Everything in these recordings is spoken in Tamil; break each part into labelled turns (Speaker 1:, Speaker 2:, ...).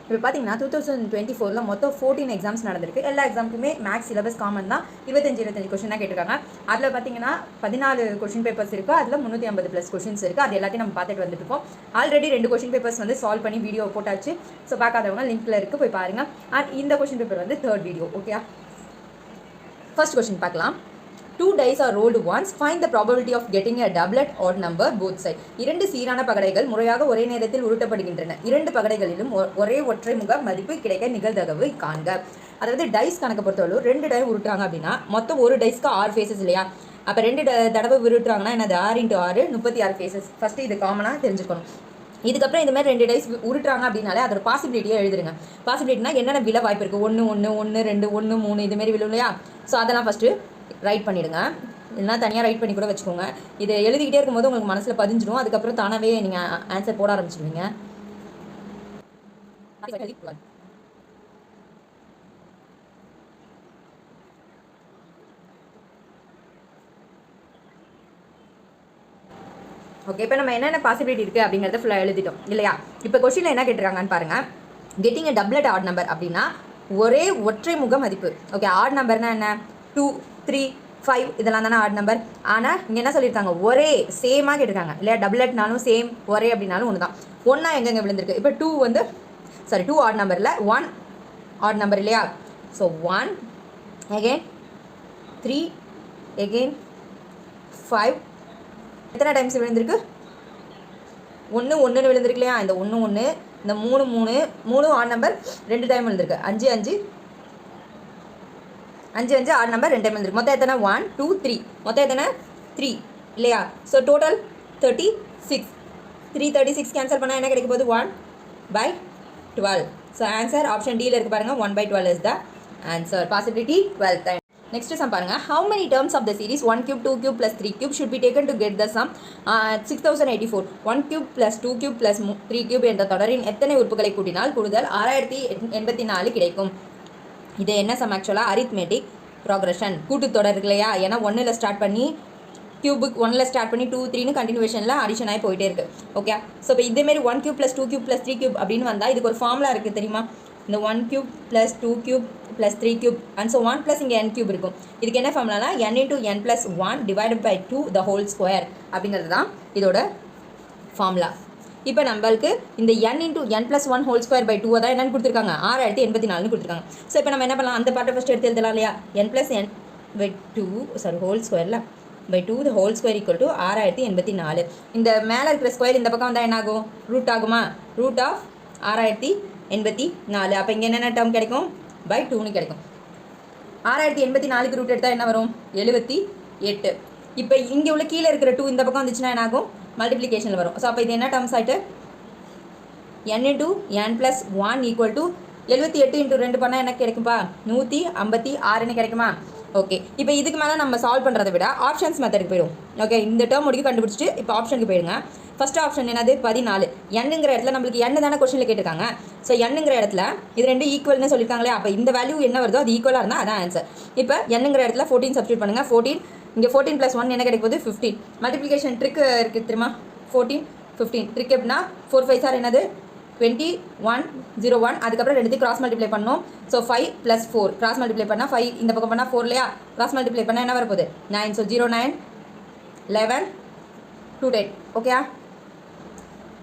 Speaker 1: இப்போ பார்த்தீங்கன்னா 2024 மொத்தம் 14 எக்ஸாம்ஸ் நடந்திருக்கு. எல்லா எக்ஸாமுக்குமே மேக்ஸ் சிலபஸ் காமன் தான். 25 கொஷின் தான் கேட்டிருக்காங்க. அதில் பார்த்தீங்கன்னா 14 கொஷின் பேப்பர்ஸ் இருக்குது. அதில் 350+ கொஷின்ஸ் இருக்குது. அது எல்லாத்தையும் நம்ம பார்த்துட்டு வந்துட்டு இருக்கோம். ஆல்ரெடி 2 கொஷின் பேப்பர்ஸ் வந்து சால்வ் பண்ணி வீடியோ போட்டாச்சு. ஸோ பார்க்காதவங்க லிங்க்கில் இருக்குது, போய் பாருங்கள். அண்ட் இந்த கொஷின் பேப்பர் வந்து 3rd video. Okay, first question பார்க்கலாம். 2 dice are rolled once. Find the probability of getting a doublet odd number both side. 2 சீரான பகடைகள் முறையாக ஒரே நேரத்தில் உருட்டப்படுகின்றன. 2 பகடைகளிலும் ஒரே ஒற்றை முக மதிப்பு கிடைக்க நிகழ்தகவு காண்க. அதாவது டைஸ் கணக்கு பொறுத்தவரை 2 டை உருட்டுறாங்க அப்படின்னா மொத்தம் ஒரு டைஸ்க்கு 6 ஃபேஸஸ் இல்லையா? அப்போ 2 தடவை உருட்டுறாங்கன்னா என்னது 6 × 6 36 ஃபேஸஸ். ஃபஸ்ட்டு இது காமனாக தெரிஞ்சுக்கணும். இதுக்கப்புறம் இந்த மாதிரி 2 டைஸ் உருட்டுறாங்க அப்படின்னாலே அதோட பாசிபிலிட்டியை எழுதுருங்க. பாசிபிலிட்டினா என்னென்ன விழ வாய்ப்பு இருக்குது? 1 1 1 2 1 3 இதுமாரி விழும் இல்லையா? ஸோ அதெல்லாம் ஃபஸ்ட்டு ரைட் பண்ணிவிடுங்க. இல்லைனா தனியாக ரைட் பண்ணி கூட வச்சுக்கோங்க. இது எழுதிக்கிட்டே இருக்கும்போது உங்களுக்கு மனசில் பதிஞ்சிடும். அதுக்கப்புறம் தானாகவே நீங்கள் ஆன்சர் போட ஆரம்பிச்சிடுவீங்க. ஓகே, இப்போ நம்ம என்னென்ன பாசிபிலிட்டி இருக்குது அப்படிங்கிறத ஃபுல்லாக எழுதிட்டோம் இல்லையா? இப்போ கொஸ்டினில் என்ன கேட்டிருக்காங்கன்னு பாருங்கள். Getting a doublet add number அப்படின்னா ஒரே ஒற்றை முக மதிப்பு. ஓகே, ஆட் நம்பர்னா என்ன? 2 3 5 இதெல்லாம் தானே ஆட் நம்பர். ஆனால் இங்கே என்ன சொல்லியிருக்காங்க? ஒரே சேமாக கேட்டிருக்காங்க இல்லையா? டபுளட்னாலும் சேம், ஒரே அப்படின்னாலும் ஒன்று தான். ஒன்றா எங்கெங்கே விழுந்திருக்கு? இப்போ 2 வந்து 2 ஆட் நம்பரில் 1 ஆட் நம்பர் இல்லையா? ஸோ 1 again 3 again 5 எத்தனை டைம்ஸ் விழுந்திருக்கு? 1 1 விழுந்திருக்கு இல்லையா? இந்த 1 1 இந்த 3 3 3 ஆட் நம்பர் 2 டைம் விழுந்திருக்கு. 5 5 5 5 ஆட் நம்பர் 2 டைம் விழுந்திருக்கு. மொத்தம் எத்தனை? 1 2 3. மொத்தம் எத்தனை? 3 இல்லையா? So total 36. 336 கேன்சல் பண்ணால் என்ன கிடைக்க போகுது? 1/12. ஸோ ஆன்சர் ஆப்ஷன் டியில் இருக்குது பாருங்கள். 1/12 is the answer. Possibility 12. Next sum பாருங்க. How many terms of the series 1 cube 2 cube plus 3 cube should be taken to get the sum 6084? 1 cube plus 2 cube plus 3 cube என்ற தொடரின் எத்தனை உறுப்புகளை கூட்டினால் கூடுதல் 6084 கிடைக்கும்? இது என்ன சம்? ஆக்சுவலாக அரித்மெட்டிக் ப்ராக்ரஷன், கூட்டுத்தொடர் இல்லையா? ஏன்னா 1ல் ஸ்டார்ட் பண்ணி கியூபுக்கு 1ல் ஸ்டார்ட் பண்ணி 2 3ன்னு கண்டினியூஷனில் அடிஷன் ஆகி போயிட்டே இருக்குது. ஓகே, ஸோ இப்போ இதேமாரி 1 cube plus 2 cube plus 3 cube அப்படின்னு வந்தால் இதுக்கு ஒரு ஃபார்முலா இருக்குது தெரியுமா? இந்த 1 cube plus 2 cube plus 3 cube and so 1 plus இங்கே n cube இருக்கும். இதுக்கு என்ன ஃபார்முலானா n into n plus 1 divided by 2 the whole square அப்படிங்கிறது தான் இதோட ஃபார்முலா. இப்போ நம்மளுக்கு இந்த n into n plus 1 whole square by 2 தான் என்னன்னு கொடுத்துருக்காங்க? 6084ன்னு கொடுத்துருக்காங்க. ஸோ இப்போ நம்ம என்ன பண்ணலாம்? அந்த பாட்டை ஃபஸ்ட்டு எடுத்து எழுதலாம் இல்லையா? n plus n by 2 whole ஸ்கொயரில் by 2 the whole square equal to 6084. இந்த மேலே இருக்கிற ஸ்கொயர் இந்த பக்கம் வந்தால் என்ன ஆகும்? ரூட் ஆகுமா? Root of 6084. அப்போ இங்கே என்னென்ன டேர்ம் கிடைக்கும்? by 2ன்னு கிடைக்கும். 6084க்கு ரூட் எடுத்தால் என்ன வரும்? 78. இப்போ இங்கே உள்ள கீழே இருக்கிற 2 இந்த பக்கம் வந்துச்சுன்னா என்ன ஆகும்? மல்டிப்ளிகேஷனில் வரும். ஸோ அப்போ இது என்ன டேர்ம்ஸ் ஆகிட்டு n into n plus 1 equal to 78 into 2 பண்ணால் என்ன கிடைக்கும்பா? 156ன்னு கிடைக்குமா? ஓகே, இப்போ இதுக்கு மேலே நம்ம சால்வ் பண்ணுறதை விட ஆப்ஷன்ஸ் மெத்தடுக்கு போயிடும். ஓகே, இந்த டேர்ம் முடிக்க கண்டுபிடிச்சிட்டு இப்போ ஆப்ஷனுக்கு போயிடுங்க. ஃபஸ்ட் ஆப்ஷன் என்னது? 14. என்னங்கிற இடத்துல நம்மளுக்கு n தானே கொஸ்டினில் கேட்டிருக்காங்க. ஸோ என்னங்கிற இடத்துல இது 2 ஈக்குவல்னு சொல்லியிருக்காங்களே. அப்போ இந்த வேல்யூ என்ன வருதோ அது ஈக்குவலாக இருந்தால் அதான் ஆன்சர். இப்போ என்னங்கிற இடத்துல 14 சப்ஸ்டியூட் பண்ணுங்கள். 14 இங்கே 14 + 1 என்ன கிடைக்கும் போது 15. மல்டிப்ளிகேஷன் ட்ரிக் இருக்குது தெரியுமா? 14 15 ட்ரிக் எப்படின்னா 4 5 சார் என்னது 21 01. அதுக்கப்புறம் ரெண்டுத்தையும் கிராஸ் மல்டிப்ளை பண்ணோம். ஸோ 5 + 4 கிராஸ் மல்டிப்ளை பண்ணால் 5 இந்த பக்கம் பண்ணால் 4 இல்லையா? கிராஸ் மல்டிப்ளை பண்ணால் என்ன வரப்போகுது? 9. ஸோ 0 9 11 210. ஓகே,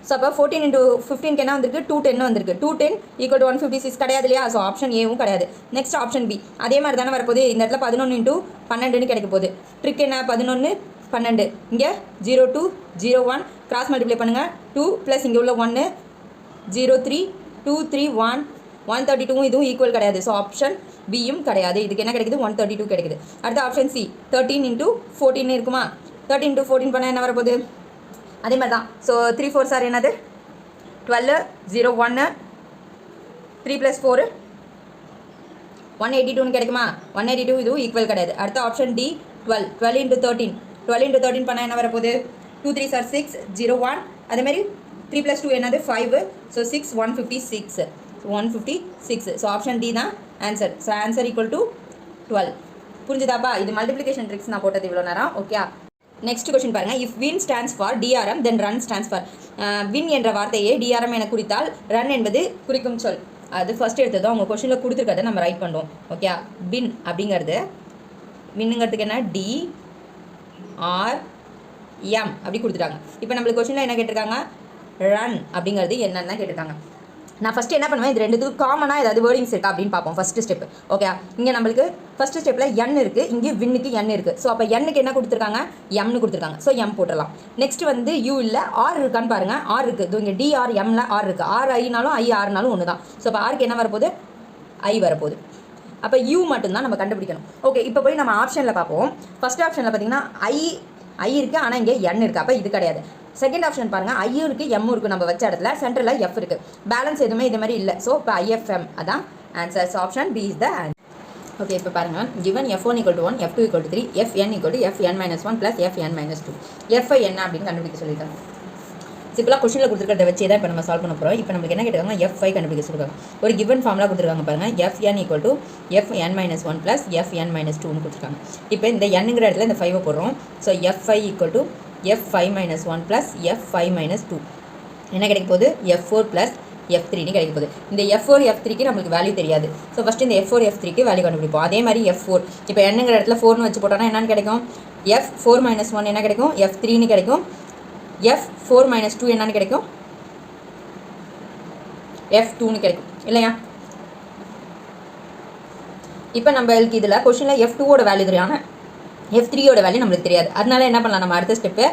Speaker 1: ஸோ அப்போ 14 into 15 என்ன வந்திருக்கு? 210 வந்திருக்கு. 210 = 156 கிடையாது இல்லையா? ஸோ ஆப்ஷன் ஏவும் கிடையாது. நெக்ஸ்ட் ஆப்ஷன் பி அதே மாதிரி தானே வரப்போகுது. இந்த இடத்துல 11 into 12ன்னு கிடைக்க போகுது. ட்ரிக் என்ன? 11 12 இங்கே 0 2 0 1 கிராஸ் மல்டிப்ளை பண்ணுங்கள். 2 + இங்கே உள்ள 1 0 3 2 3 1 132 இதுவும் ஈக்குவல் கிடையாது. ஸோ ஆப்ஷன் பியும் கிடையாது. இதுக்கு என்ன கிடைக்குது? 132 கிடைக்குது. அடுத்த ஆப்ஷன் சி 13 into 14 இருக்குமா? 13 into 14 பண்ணால் என்ன வரப்போகுது? அதே மாதிரி தான். ஸோ 3 4 சார் என்னது 12 0 1 3 + 4 182ன்னு கிடைக்குமா? 182 இதுவும் ஈக்குவல் கிடையாது. அடுத்த ஆப்ஷன் டி 12 12 into 13 12 into 13 பண்ணால் என்ன வரப்போகுது? 2 3 சார் 6 0 1 அதேமாதிரி 3 + 2 என்னது 5. ஸோ 6 156 156. ஸோ ஆப்ஷன் டி தான் answer. So answer equal to 12. புரிஞ்சுதாப்பா? இது மல்டிப்ளிகேஷன் ட்ரிக்ஸ் நான் போட்டது இவ்வளோ நேரம். ஓகே, நெக்ஸ்ட் கொஸ்டின் பாருங்கள். If win stands for DRM then run stands for win என்ற வார்த்தையை டிஆர்எம் என குறித்தால் ரன் என்பது குறிக்கும் சொல். அது ஃபஸ்ட் எடுத்ததோ அவங்க கொஷனில் கொடுத்துருக்கதை நம்ம ரைட் பண்ணுறோம். ஓகே, வின் அப்படிங்கிறது வின்னுங்கிறதுக்கு என்ன டிஆர்எம் அப்படி கொடுத்துட்டாங்க. இப்போ நம்மளுக்கு கொஷனில் என்ன கேட்டிருக்காங்க, ரன் அப்படிங்கிறது என்னென்ன கேட்டிருக்காங்க. நான் ஃபஸ்ட்டு என்ன பண்ணுவேன், இது ரெண்டுத்துக்கும் காமனாக ஏதாவது வேர்டிங்ஸ் இருக்கா அப்படின்னு பார்ப்போம். First step. ஓகே, இங்கே நம்மளுக்கு ஃபஸ்ட்டு ஸ்டெப்பில் என் இருக்குது, இங்கே வின்னுக்கு என் இருக்குது. ஸோ அப்போ எண்ணுக்கு என்ன கொடுத்துருக்காங்க, எம்னு கொடுத்துருக்காங்க. ஸோ எம் போட்டுடலாம். நெக்ஸ்ட் வந்து யூ இல்லை ஆர் இருக்கான்னு பாருங்கள். ஆர் இருக்குது. இது இங்கே டிஆர் எம்மில் ஆர் இருக்குது. ஆர் ஐனாலும் ஐ ஆறுனாலும் ஒன்று தான். ஸோ அப்போ ஆருக்கு என்ன வரப்போகுது, ஐ வரப்போகுது. அப்போ யூ மட்டும்தான் நம்ம கண்டுபிடிக்கணும். ஓகே, இப்போ போய் நம்ம ஆப்ஷனில் பார்ப்போம். ஃபஸ்ட் ஆப்ஷனில் பார்த்தீங்கன்னா ஐ இருக்குது, ஆனால் இங்கே என் இருக்குது. அப்போ இது கிடையாது. செகண்ட் ஆப்ஷன் பாருங்கள், ஐயும் இருக்குது எம்மும் இருக்குது. நம்ம வச்ச இடத்துல சென்டரில் எஃப் இருக்குது. பேலன்ஸ் எதுவுமே இது மாதிரி இல்லை. ஸோ இப்போ ஐஎஃப்எம் அதான் answer. So option B is the answer. Okay, இப்போ பாருங்கள், given f1 = 1, f2 = 3, fn = fn-1 + fn-2. f என்ன அப்படின்னு கண்டுபிடிக்க சொல்லியிருக்காங்க. சிம்பிளாக கொஸ்டினில் கொடுத்துருக்கிறத வச்சு தான் இப்போ நம்ம சால்வ் பண்ண போகிறோம். இப்போ நம்மளுக்கு என்ன கேட்டிருக்காங்க, f5 கண்டுபிடிக்க சொல்லியிருக்காங்க. ஒரு கிவன் ஃபார்முலா கொடுத்துருக்காங்க பாருங்கள், fn = fn-1 + fn-2ன்னு கொடுத்துருக்காங்க. இப்போ இந்த n-ங்கிற இடத்துல இந்த 5 போடுறோம். ஸோ f5 = f5-1 + f5-2 என்ன கிடைக்க போகுது, f4 + f3ன்னு கிடைக்க போகுது. இந்த f4 f3க்கு நம்மளுக்கு வேல்யூ தெரியாது. ஸோ ஃபஸ்ட்டு இந்த f4 f3க்கு வேல்யூ கண்டுபிடிப்போம். அதே மாதிரி f4 இப்போ n-ங்கிற இடத்துல 4ன்னு வச்சு போட்டோன்னா என்னன்னு கிடைக்கும், f4-1 என்ன கிடைக்கும், f3ன்னு கிடைக்கும். f4-2 என்னன்னு கிடைக்கும், f2ன்னு கிடைக்கும் இல்லையா. இப்போ நம்மளுக்கு இதில் கொஸ்டினில் f2ஓட வேல்யூ தெரியும், f3ஓட வேல்யூ நம்மளுக்கு தெரியாது. அதனால என்ன பண்ணலாம், நம்ம அடுத்த ஸ்டெப்பு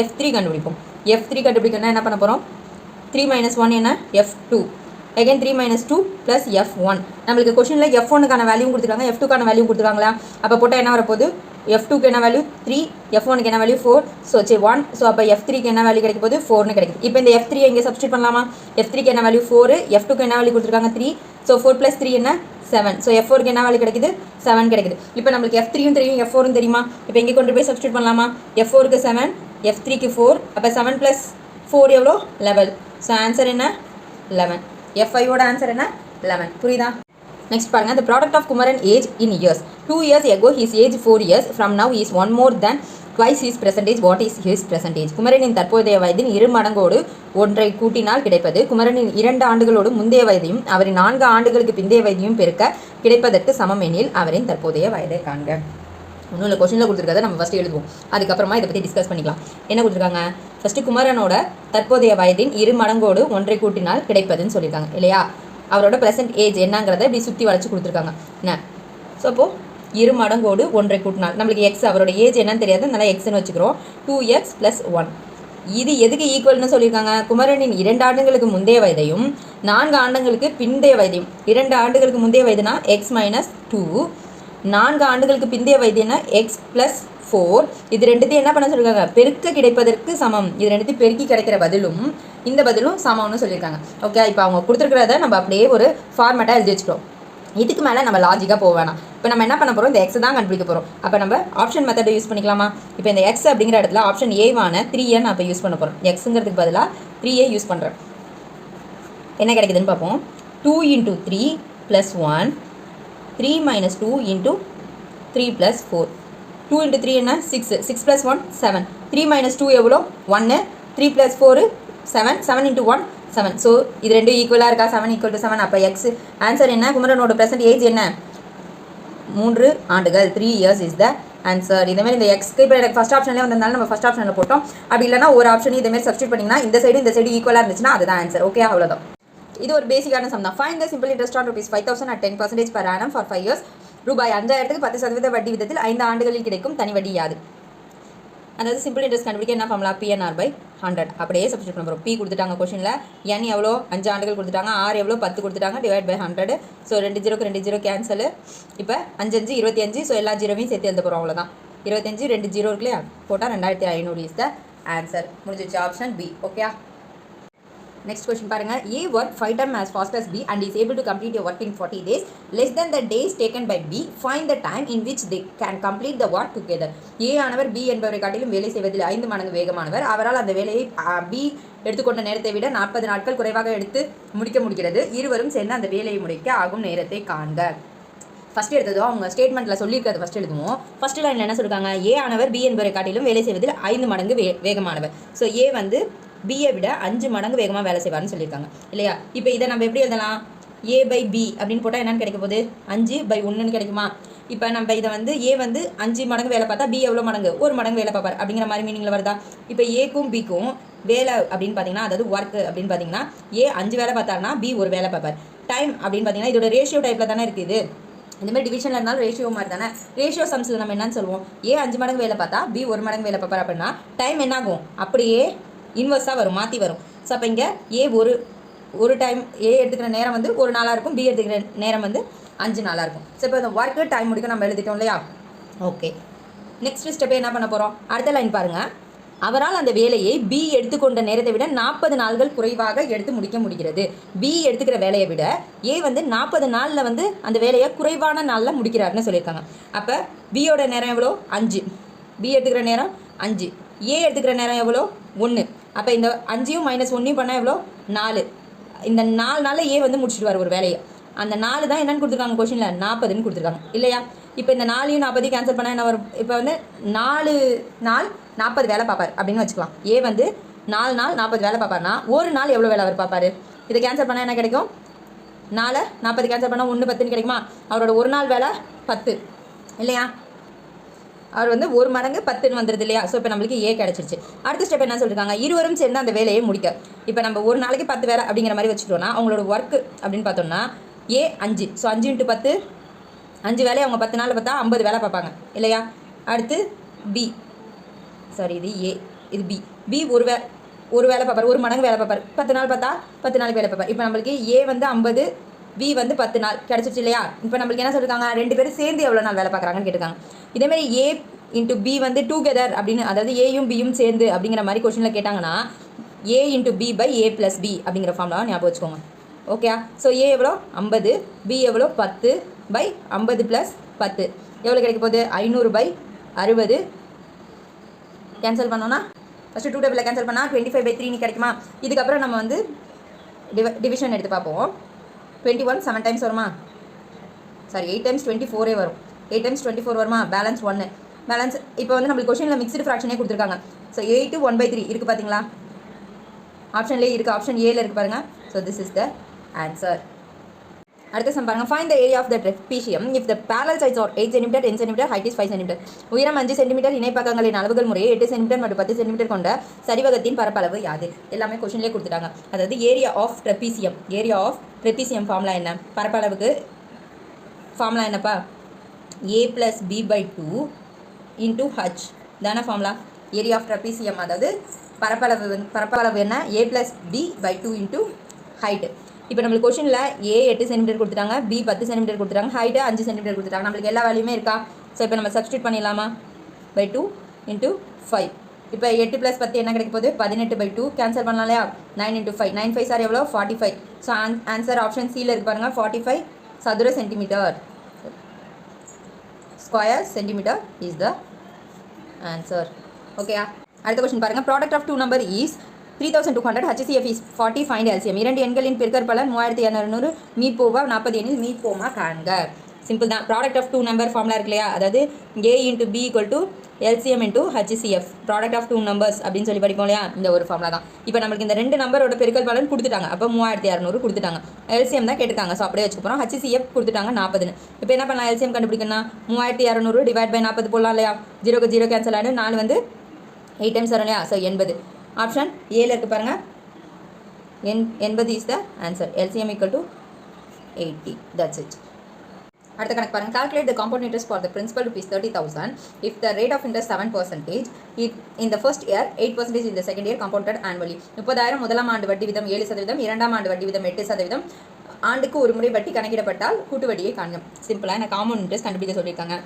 Speaker 1: f3 கண்டுபிடிப்போம். f3 கண்டுபிடிக்கணும்னா என்ன பண்ண போகிறோம், 3 - 1 என்ன, f2. again 3 - 2 + f1. நம்மளுக்கு கொஸ்டினில் f1க்கான வேல்யூ கொடுத்துருக்காங்க, f2க்கான வேல்யூ கொடுத்துருக்காங்களா. அப்போ போட்டால் என்ன வரப்போகுது, f2க்கு என்ன வேல்யூ 3, f1க்கு என்ன வேல்யூ 4. ஸோ 1. ஸோ அப்போ f3க்கு என்ன வேல்யூ கிடைக்க போகுது, 4ன்னு கிடைக்குது. இப்போ இந்த f3 இங்கே சப்ஸ்டியூட் பண்ணலாமா. f3க்கு என்ன வேல்யூ 4, f2க்கு என்ன வேல்யூ கொடுத்துருக்காங்க 3. ஸோ 4 + 3 என்ன 7. ஸோ f4க்கு என்ன வேல்யூ கிடைக்குது, 7 கிடைக்குது. இப்போ நம்மளுக்கு f3யும் தெரியும், f4ம் தெரியுமா. இப்போ இங்கே கொண்டு போய் சப்ஸ்டியூட் பண்ணலாமா. f4க்கு 7, f3க்கு 4. அப்போ 7 + 4 எவ்வளோ, 11. ஸோ ஆன்சர் என்ன, 11. f5ஓட ஆன்சர் என்ன, 11. புரியுதா. நெக்ஸ்ட் பாருங்கள், the product of Kumaran age in years. 2 years ago his age 4 years. From now he is one more than twice his percentage. What is his percentage? குமரனின் தற்போதைய வயதின் 2 மடங்கோடு ஒன்றை கூட்டினால் கிடைப்பது. குமரனின் 2 ஆண்டுகளோடு முந்தைய வயதையும் அவரின் 4 ஆண்டுகளுக்கு பிந்தைய வயதையும் பெருக்க கிடைப்பதற்கு சமம் எனில் அவரின் தற்போதைய வயதை காண்க. ஒன்றும் இல்லை, கொஸ்டினில் கொடுத்துருக்கதை நம்ம ஃபஸ்ட்டு எழுதுவோம். அதுக்கப்புறமா இதை பற்றி டிஸ்கஸ் பண்ணிக்கலாம். என்ன கொடுத்துருக்காங்க, ஃபஸ்ட்டு குமரனோட தற்போதைய வயதின் 2 மடங்கோடு ஒன்றை கூட்டினால் கிடைப்பதுன்னு சொல்லியிருக்காங்க இல்லையா. அவரோட ப்ரெசென்ட் ஏஜ் என்னங்கிறத இப்படி சுற்றி வளைச்சி கொடுத்துருக்காங்க என்ன. ஸோ அப்போது 2 மடங்கோடு ஒன்றை கூட்டினால் நம்மளுக்கு எக்ஸ், அவரோட ஏஜ் என்னன்னு தெரியாது, அதனால் எக்ஸ்ன்னு வச்சுக்கிறோம். 2x + 1. இது எதுக்கு ஈக்குவல்னு சொல்லியிருக்காங்க, குமரனின் 2 ஆண்டுகளுக்கு முந்தைய வயதையும் 4 ஆண்டுகளுக்கு பிந்தைய வயதையும். 2 ஆண்டுகளுக்கு முந்தைய வயதுனா x - 2, 4 ஆண்டுகளுக்கு பிந்தைய வயதுனா x + 4. இது ரெண்டுத்தையும் என்ன பண்ண சொல்லியிருக்காங்க, பெருக்க கிடைப்பதற்கு சமம். இது ரெண்டுத்தையும் பெருக்கி கிடைக்கிற பதிலும் இந்த பதிலும் சமம்னு சொல்லியிருக்காங்க. ஓகே, இப்போ அவங்க கொடுத்துருக்கிறத நம்ம அப்படியே ஒரு ஃபார்மேட்டாக எழுதி வச்சுக்கிறோம். இதுக்கு மேலே நம்ம லாஜிக்காக போக வேணாம். இப்போ நம்ம என்ன பண்ண போகிறோம், இந்த எக்ஸ் தான் கண்டுபிடிக்க போகிறோம். அப்போ நம்ம ஆப்ஷன் மெத்தடை யூஸ் பண்ணிக்கலாமா. இப்போ இந்த எக்ஸ் அப்படிங்கிற இடத்துல ஆப்ஷன் ஏவான 3 நான் இப்போ யூஸ் பண்ண போகிறோம். எக்ஸுங்கிறதுக்கு பதிலாக 3 யூஸ் பண்ணுறேன். என்ன கிடைக்குதுன்னு பார்ப்போம். 2 × 3 + 1, 3 - 2 × 3 + 4. 2 × 3 என்ன, 6. 6 + 1 7. 3 - 2 எவ்வளோ, 1. 3 + 4 7. 7 × 1 7. ஸோ இது ரெண்டும் ஈக்குவலாக இருக்கா, 7 = 7. அப்போ எக்ஸ் ஆன்சர் என்ன, குமரனோட ப்ரெசென்ட் ஏஜ் என்ன, 3 ஆண்டுகள். 3 years இஸ் த ஆன்சர். இதேமாதிரி இந்த எக்ஸ்க்கு இப்போ எனக்கு ஃபஸ்ட் ஆப்ஷன்லேயே வந்ததுனால நம்ம ஃபஸ்ட் ஆப்ஷனில் போட்டோம். அப்படி இல்லைனா ஒரு ஆப்ஷன் இதேமாதிரி சப்ஸ்டியூட் பண்ணிங்கன்னா இந்த சைடு ஈக்குவலாக இருந்துச்சுன்னா அதுதான் ஆன்சர். ஓகே, அவ்வளோதான். இது ஒரு பேசிக்கான சம் தான். Find the simple interest on ₹5,000 at 10% per annum for 5 years. ரூபாய் 5,000க்கு 10% வட்டி விதத்தில் 5 ஆண்டுகளில் கிடைக்கும் தனி வட்டி யாது. அதாவது சிம்பிள் இன்ட்ரெஸ்ட் கண்டுபிடிக்க என்ன ஃபார்முலா, PNR/100 அப்படியே சப்ஸ்டியூட் பண்ண போகிறோம். P கொடுத்துட்டாங்க கொஷனில், N எவ்வளோ 5 ஆண்டுகள் கொடுத்துட்டாங்க, R எவ்வளோ 10 கொடுத்துட்டாங்க, /100. ஸோ 2 0க்கு 2 0 கேன்சலு. இப்போ 5 5 25. ஸோ எல்லா ஜீரோவையும் சேர்த்து எழுத போகிறோம், அவ்வளோதான். 25 2 0 இருக்கு இல்லையா, போட்டால் 2500 இஸ் த ஆன்சர். முடிஞ்சிச்சு, option B. Okay, next question பாருங்கள். A work 5 times as fast as B and is able to complete your work in 40 days less than the days taken by B. Find the time in which they can complete the work together. A ஆனவர் B என்பவரை காட்டிலும் வேலை செய்வதில் 5 மடங்கு வேகமானவர். அவரால் அந்த வேலையை B எடுத்துக்கொண்ட நேரத்தை விட 40 நாட்கள் குறைவாக எடுத்து முடிக்க முடிகிறது. இருவரும் சேர்ந்து அந்த வேலையை முடிக்க ஆகும் நேரத்தை காண்க. ஃபஸ்ட் எடுத்ததோ அவங்க ஸ்டேட்மெண்ட்டில் சொல்லியிருக்கிறது ஃபஸ்ட் எழுதுவோம். ஃபஸ்ட் லைனில் என்ன சொல்லியிருக்காங்க, A ஆனவர் B என்பவரை காட்டிலும் வேலை செய்வதில் 5 மடங்கு வேகமானவர். ஸோ A வந்து பியை விட 5 மடங்கு வேகமாக வேலை செய்வார்னு சொல்லியிருக்காங்க இல்லையா. இப்போ இதை நம்ம எப்படி எழுதலாம், ஏ பை பி அப்படின்னு போட்டால் என்னென்னு கிடைக்க போகுது, 5/1 கிடைக்குமா. இப்போ நம்ம இதை வந்து ஏ வந்து 5 மடங்கு வேலை பார்த்தா பி எவ்வளோ மடங்கு, 1 மடங்கு வேலை பார்ப்பார் அப்படிங்கிற மாதிரி மீனிங்கில் வருதா. இப்போ ஏக்கும் பிக்கும் வேலை அப்படின்னு பார்த்தீங்கன்னா, அதாவது ஒர்க் அப்படின்னு பார்த்தீங்கன்னா, ஏ 5 வேலை பார்த்தாருன்னா பி 1 வேலை பார்ப்பார். டைம் அப்படின்னு பார்த்தீங்கன்னா இதோட ரேஷியோ டைப்பில் தானே இருக்குது. இந்தமாதிரி டிவிஷனில் இருந்தாலும் ரேஷியோ மாதிரி தானே. ரேஷியோ சம்ஸில் நம்ம என்னன்னு சொல்லுவோம், ஏ 5 மடங்கு வேலை பார்த்தா பி 1 மடங்கு வேலை பார்ப்பார் அப்படின்னா டைம் என்னாகும், அப்படியே இன்வர்ஸாக வரும், மாற்றி வரும். ஸோ அப்போ இங்கே ஏ ஒரு டைம் ஏ எடுத்துக்கிற நேரம் வந்து 1 நாளாக இருக்கும், பி எடுத்துக்கிற நேரம் வந்து 5 நாளாக இருக்கும். ஸோ இப்போ இந்த ஒர்க்கு டைம் முடிக்க நம்ம எழுதிட்டோம் இல்லையா. ஓகே, நெக்ஸ்ட் ஸ்டெப்பை என்ன பண்ண போகிறோம், அடுத்த லைன் பாருங்கள். அவரால் அந்த வேலையை பி எடுத்துக்கொண்ட நேரத்தை விட 40 நாள்கள் குறைவாக எடுத்து முடிக்க முடிகிறது. பி எடுத்துக்கிற வேலையை விட ஏ வந்து 40 நாளில் வந்து அந்த வேலையை குறைவான நாளில் முடிக்கிறாருன்னு சொல்லியிருக்காங்க. அப்போ பியோட நேரம் எவ்வளோ, 5. பி எடுத்துக்கிற நேரம் 5, ஏ எடுத்துக்கிற நேரம் எவ்வளோ, 1. அப்போ இந்த 5யும் -1 பண்ணால் எவ்வளோ, 4. இந்த 4 நாளில் ஏ வந்து முடிச்சுடுவார் ஒரு வேலையை. அந்த 4 தான் என்னென்னு கொடுத்துருக்காங்க கொஷினில், 40ன்னு கொடுத்துருக்காங்க இல்லையா. இப்போ இந்த 4யும் 40 கேன்சல் பண்ணால் என்ன வரும், இப்போ வந்து 4 நாள் 40 வேலை பார்ப்பார் அப்படின்னு வச்சுக்கலாம். ஏ வந்து 4 நாள் 40 வேலை பார்ப்பார்னா ஒரு நாள் எவ்வளோ வேலை அவர் பார்ப்பார். இதை கேன்சல் பண்ணால் என்ன கிடைக்கும், 4 40 கேன்சல் பண்ணால் 1 10ன்னு கிடைக்குமா. அவரோட ஒரு நாள் வேலை 10 இல்லையா. அவர் வந்து 1 மடங்கு 10ன்னு வந்துடுது இல்லையா. ஸோ இப்போ நம்மளுக்கு ஏ கிடச்சிருச்சு. அடுத்த ஸ்டெப் என்ன சொல்லியிருக்காங்க, இருவரும் சேர்ந்து அந்த வேலையை முடிக்க. இப்போ நம்ம ஒரு நாளைக்கு 10 வேலை அப்படிங்கிற மாதிரி வச்சுக்கிட்டோம்னா அவங்களோட ஒர்க்கு அப்படின்னு பார்த்தோம்னா ஏ 5, ஸோ 5 × 10 5 வேலையை அவங்க 10 நாளில் பார்த்தா 50 வேலை பார்ப்பாங்க இல்லையா. அடுத்து பி, சாரி இது ஏ, இது பி. பி ஒரு வேலை பார்ப்பார், 1 மடங்கு வேலை பார்ப்பார், 10 நாள் பார்த்தா 10 நாளைக்கு வேலை பார்ப்பார். இப்போ நம்மளுக்கு ஏ வந்து 50, பி வந்து 10 நாள் கிடச்சிச்சு இல்லையா. இப்போ நம்மளுக்கு என்ன சொல்லியிருக்காங்க, 2 பேரும் சேர்ந்து எவ்வளோ நாள் வேலை பார்க்குறாங்கன்னு கேட்டிருக்காங்க. இதேமாதிரி ஏ × பி வந்து டுகெதர் அப்படின்னு, அதாவது ஏயும் பியும் சேர்ந்து அப்படிங்கிற மாதிரி கொஷனில் கேட்டாங்கன்னா ஏ × பி பை ஏ + பி அப்படிங்கிற ஃபார்ம்லாம் ஞாபகம் வச்சுக்கோங்க. ஓகே, ஸோ ஏ எவ்வளோ 50, பி எவ்வளோ 10 பை 50 + 10 எவ்வளோ கிடைக்க போகுது, 500/60. கேன்சல் பண்ணோன்னா ஃபஸ்ட்டு 2 டேபிளில் கேன்சல் பண்ணால் 25/3 கிடைக்குமா. இதுக்கப்புறம் நம்ம வந்து டிவிஷன் எடுத்து பார்ப்போம். 21 7 டைம்ஸ் வருமா, சாரி 8 டைம்ஸ் 24 வரும், 8 டைம்ஸ் 24 வருமா, பேலன்ஸ் 1. பேலன்ஸ் இப்போ வந்து நம்மளுக்கு கொஷனில் மிக்ஸ்டு ஃப்ராக்ஷனே கொடுத்துருக்காங்க. ஸோ 8 1/3 இருக்குது பார்த்தீங்களா, ஆப்ஷன்லேயே இருக்குது, ஆப்ஷன் ஏல இருக்குது பாருங்கள். So this is the answer. அடுத்த சம் பாருங்கள், find the area of the trapezium if the parallel sides are 8 cm, 10 cm, height is 5 cm. உயரம் 5 cm, இணைப்பக்கங்களின் அளவுகள் முறையே 8 cm மற்றும் 10 cm கொண்ட சரிவகத்தின் பரப்பளவு யாது. எல்லாமே கொஷின்லேயே கொடுத்துட்டாங்க. அதாவது ஏரியா ஆஃப் ட்ரெபீசியம் ஃபார்முலா என்ன, பரப்பளவுக்கு ஃபார்முலா என்னப்பா, a + b/2 × h தானே ஃபார்முலா. ஏரியா ஆஃப் ட்ரெபீசியம் அதாவது பரப்பளவு என்ன, a + b/2 × ஹைட்டு. இப்போ நம்மளுக்கு கொஷனில் ஏ 8 cm கொடுத்துட்டாங்க, பி 10 cm கொடுத்துட்டாங்க, ஹைட்டு 5 cm கொடுத்துட்டாங்க. நம்மளுக்கு எல்லா வேலையுமே இருக்கா. ஸோ இப்போ நம்ம சப்ஸ்டியூட் பண்ணிடலாமா, /2 × 5. இப்போ 8 + 10 என்ன கிடைக்க போகுது, 18/2. கேன்சல் பண்ணலாம் இல்லையா, 9 × 5, 9 5 சார் எவ்வளோ 45. ஸோ ஆன்சர் ஆப்ஷன் சியில் இருக்குது பாருங்கள், 45 சதுர centimetre, square centimetre is the answer. ஓகேயா. அடுத்த கொஸ்டின் பாருங்கள், product of 2 number is 3200, HCF is 40, find LCM. 2 எண்களின் பெருக்கற்பலன் 3200, மீட்போவா 40 எண்ணில் மீட்போமா காண்க. சிம்பிள் தான். ப்ராடக்ட் ஆஃப் 2 நம்பர் ஃபார்முலா இருக்கு இல்லையா, அதாவது A × B = LCM × HCF, product of 2 numbers அப்படின்னு சொல்லி படிப்போம் இல்லையா, இந்த ஒரு ஃபார்முலா தான். இப்போ நம்மளுக்கு இந்த 2 நம்பரோட பெருக்கற்பலன் கொடுத்துட்டாங்க, அப்போ 3600 கொடுத்துட்டாங்க. LCM தான் கேட்டிருக்காங்க, ஸோ அப்படியே வச்சுக்க போகிறோம். HCF கொடுத்துட்டாங்க 40ன்னு. இப்போ என்ன பண்ணலாம், LCM கண்டுபிடிக்கணும், 3600 / 40 போடலாம் இல்லையா. 0 0 கேன்சல் ஆகிடும், 4 வந்து 8 டைம்ஸ் வரும் இல்லையா. ஸோ 80. ஆப்ஷன் ஏல இருக்குது பாருங்கள், 80 is the answer. LCM = 80. That's it. அடுத்த கணக்கு பாருங்கள், calculate the compound interest for the principal ₹30,000 if the rate of interest 7%, in the first year 8% in the second year compounded annually. 30,000 முதலாம் ஆண்டு வட்டி விதம் 7%, இரண்டாம் ஆண்டு வட்டி விதம் 8%, ஆண்டுக்கு ஒரு முறை வட்டி கணக்கிடப்பட்டால் கூட்டு வட்டியை காண்க. சிம்பிளாக எனக்கு காம்பவுண்ட் இன்ட்ரெஸ்ட் கண்டுபிடிக்க சொல்லியிருக்காங்க.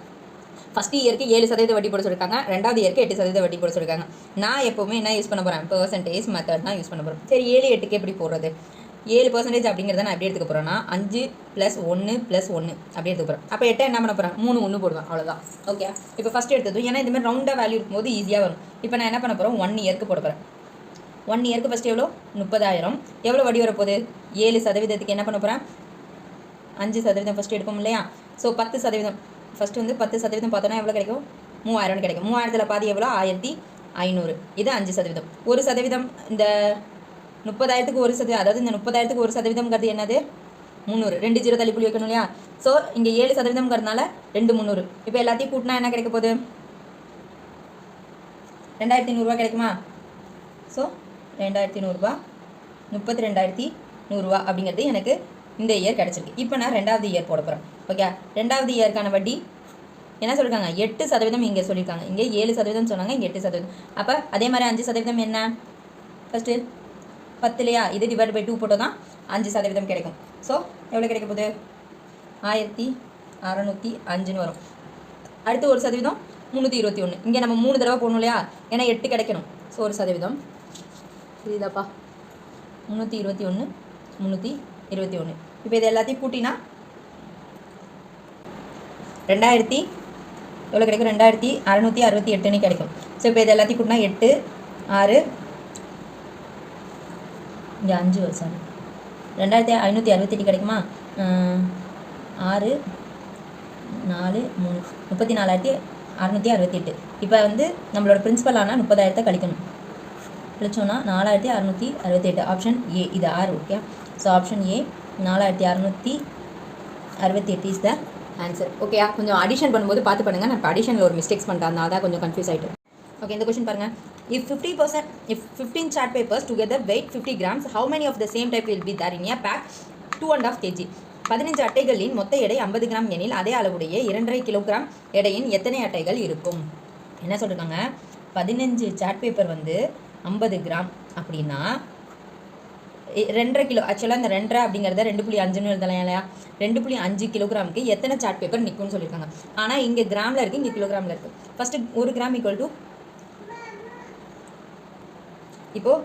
Speaker 1: ஃபஸ்ட் இயருக்கு 7% வட்டி போட சொல்லியிருக்காங்க, ரெண்டாவது இயருக்கு 8% வட்டி போட சொல்லியிருக்காங்க. நான் எப்போவுமே என்ன யூஸ் பண்ண போகிறேன், பெர்சன்டேஜ் மெத்தட் தான் யூஸ் பண்ண போகிறேன். சரி 7 8க்கு எப்படி போடுறது, 7% அப்படிங்கிறத நான் எப்படி எடுத்துக்க போகிறேன்னா 5 + 1 + 1 அப்படி எடுத்துக்க போகிறேன். அப்போ 8 என்ன பண்ண போகிறேன், 3 1 போடுவேன், அவ்வளோதான். ஓகே. இப்போ ஃபஸ்ட்டு எடுத்ததும் ஏன்னா இதுமாதிரி ரவுண்டாக வேல்யூ இருக்கும்போது ஈஸியாக வரும். இப்போ நான் என்ன பண்ண போகிறேன், 1 இயருக்கு போட போகிறேன். 1 இயருக்கு ஃபஸ்ட்டு எவ்வளோ 30,000, எவ்வளோ வட்டி வரப்போகுது, 7% என்ன பண்ண போகிறேன், 5% ஃபஸ்ட்டு எடுப்போம் இல்லையா. ஸோ 10%, ஃபஸ்ட்டு வந்து 10% பார்த்தோன்னா எவ்வளோ கிடைக்கும், 3000 கிடைக்கும். 3000ல் பாதி எவ்வளோ, 500. இது 5%. 1% இந்த 30,000க்கு 1%, அதாவது இந்த 30,000க்கு 1%ங்கிறது என்னது? 300. 2 0 தள்ளிப்புள்ளி வைக்கணும் இல்லையா? ஸோ இங்கே 7%ங்கிறதுனால 2 300. இப்போ எல்லாத்தையும் கூட்டினா என்ன கிடைக்க போகுது? 2,100 கிடைக்குமா? ஸோ 2,100, 32,100 அப்படிங்கிறது எனக்கு இந்த இயர் கிடச்சிருக்கு. இப்போ நான் 2வது இயர் போட போகிறேன். ஓகே, 2வது இயருக்கான வட்டி என்ன சொல்லியிருக்காங்க? 8% இங்கே சொல்லியிருக்காங்க. இங்கே 7% சொன்னாங்க, இங்கே 8%. அப்போ அதே மாதிரி 5% என்ன? ஃபஸ்ட்டு 10 இல்லையா? இது டிவைட் பை 2 போட்டோம் தான் 5% கிடைக்கும். ஸோ எவ்வளோ கிடைக்க போகுது? 1,605 வரும். அடுத்து 1% 321. இங்கே நம்ம 3 தடவை போடணும் இல்லையா? ஏன்னா 8 கிடைக்கணும். ஸோ 1% புரியுதாப்பா? 321 321. இப்போ இது எல்லாத்தையும் கூட்டினா 2000 எவ்வளோ கிடைக்கும்? 2,668 கிடைக்கும். ஸோ இப்போ இது எல்லாத்தையும் கூட்டினா 8 6 இங்கே 5 வருஷம் 2,568 கிடைக்குமா? 6 4 3 34,668. இப்போ வந்து நம்மளோட பிரின்சிபல் ஆனால் 30,000 கழிக்கணும். கழிச்சோன்னா 4,668. ஆப்ஷன் ஏ, இது 6. Okay, so option A 4,668 is the answer. ஓகேயா? கொஞ்சம் அடிஷன் பண்ணும்போது பார்த்து பண்ணுங்கள். நான் இப்போ அடிஷனில் ஒரு மிஸ்டேக்ஸ் பண்ணுறேன், அதனால தான் கொஞ்சம் கன்ஃபியூஸ் ஆகிட்டு. ஓகே, இந்த கொஸ்டின் பாருங்கள். If 15 chart papers together weight 50 grams, how many of the same type will be there in a pack 2.5 kg? 15 அட்டைகளின் மொத்த எடை 50 கிராம் எனில் அதே அளவுடைய 2.5 கிலோகிராம் எடையின் எத்தனை அட்டைகள் இருக்கும்? என்ன சொல்லியிருக்காங்க? 15 சார்ட் பேப்பர் வந்து 50 கிராம் அப்படின்னா 2.5 கிலோ. ஆக்சுவலாக இந்த 2.5 அப்படிங்கிறத 2.5ன்னு எழுதலாம் இல்லையா? 2.5 கிலோகிராமுக்கு எத்தனை சார்ட் பேப்பர் நிற்கும்னு சொல்லியிருக்காங்க. ஆனால் இங்கே கிராமில் இருக்குது, இங்கே கிலோகிராமில் இருக்குது. ஃபஸ்ட்டு 1 கிராம் ஈக்குவல் டு இப்போது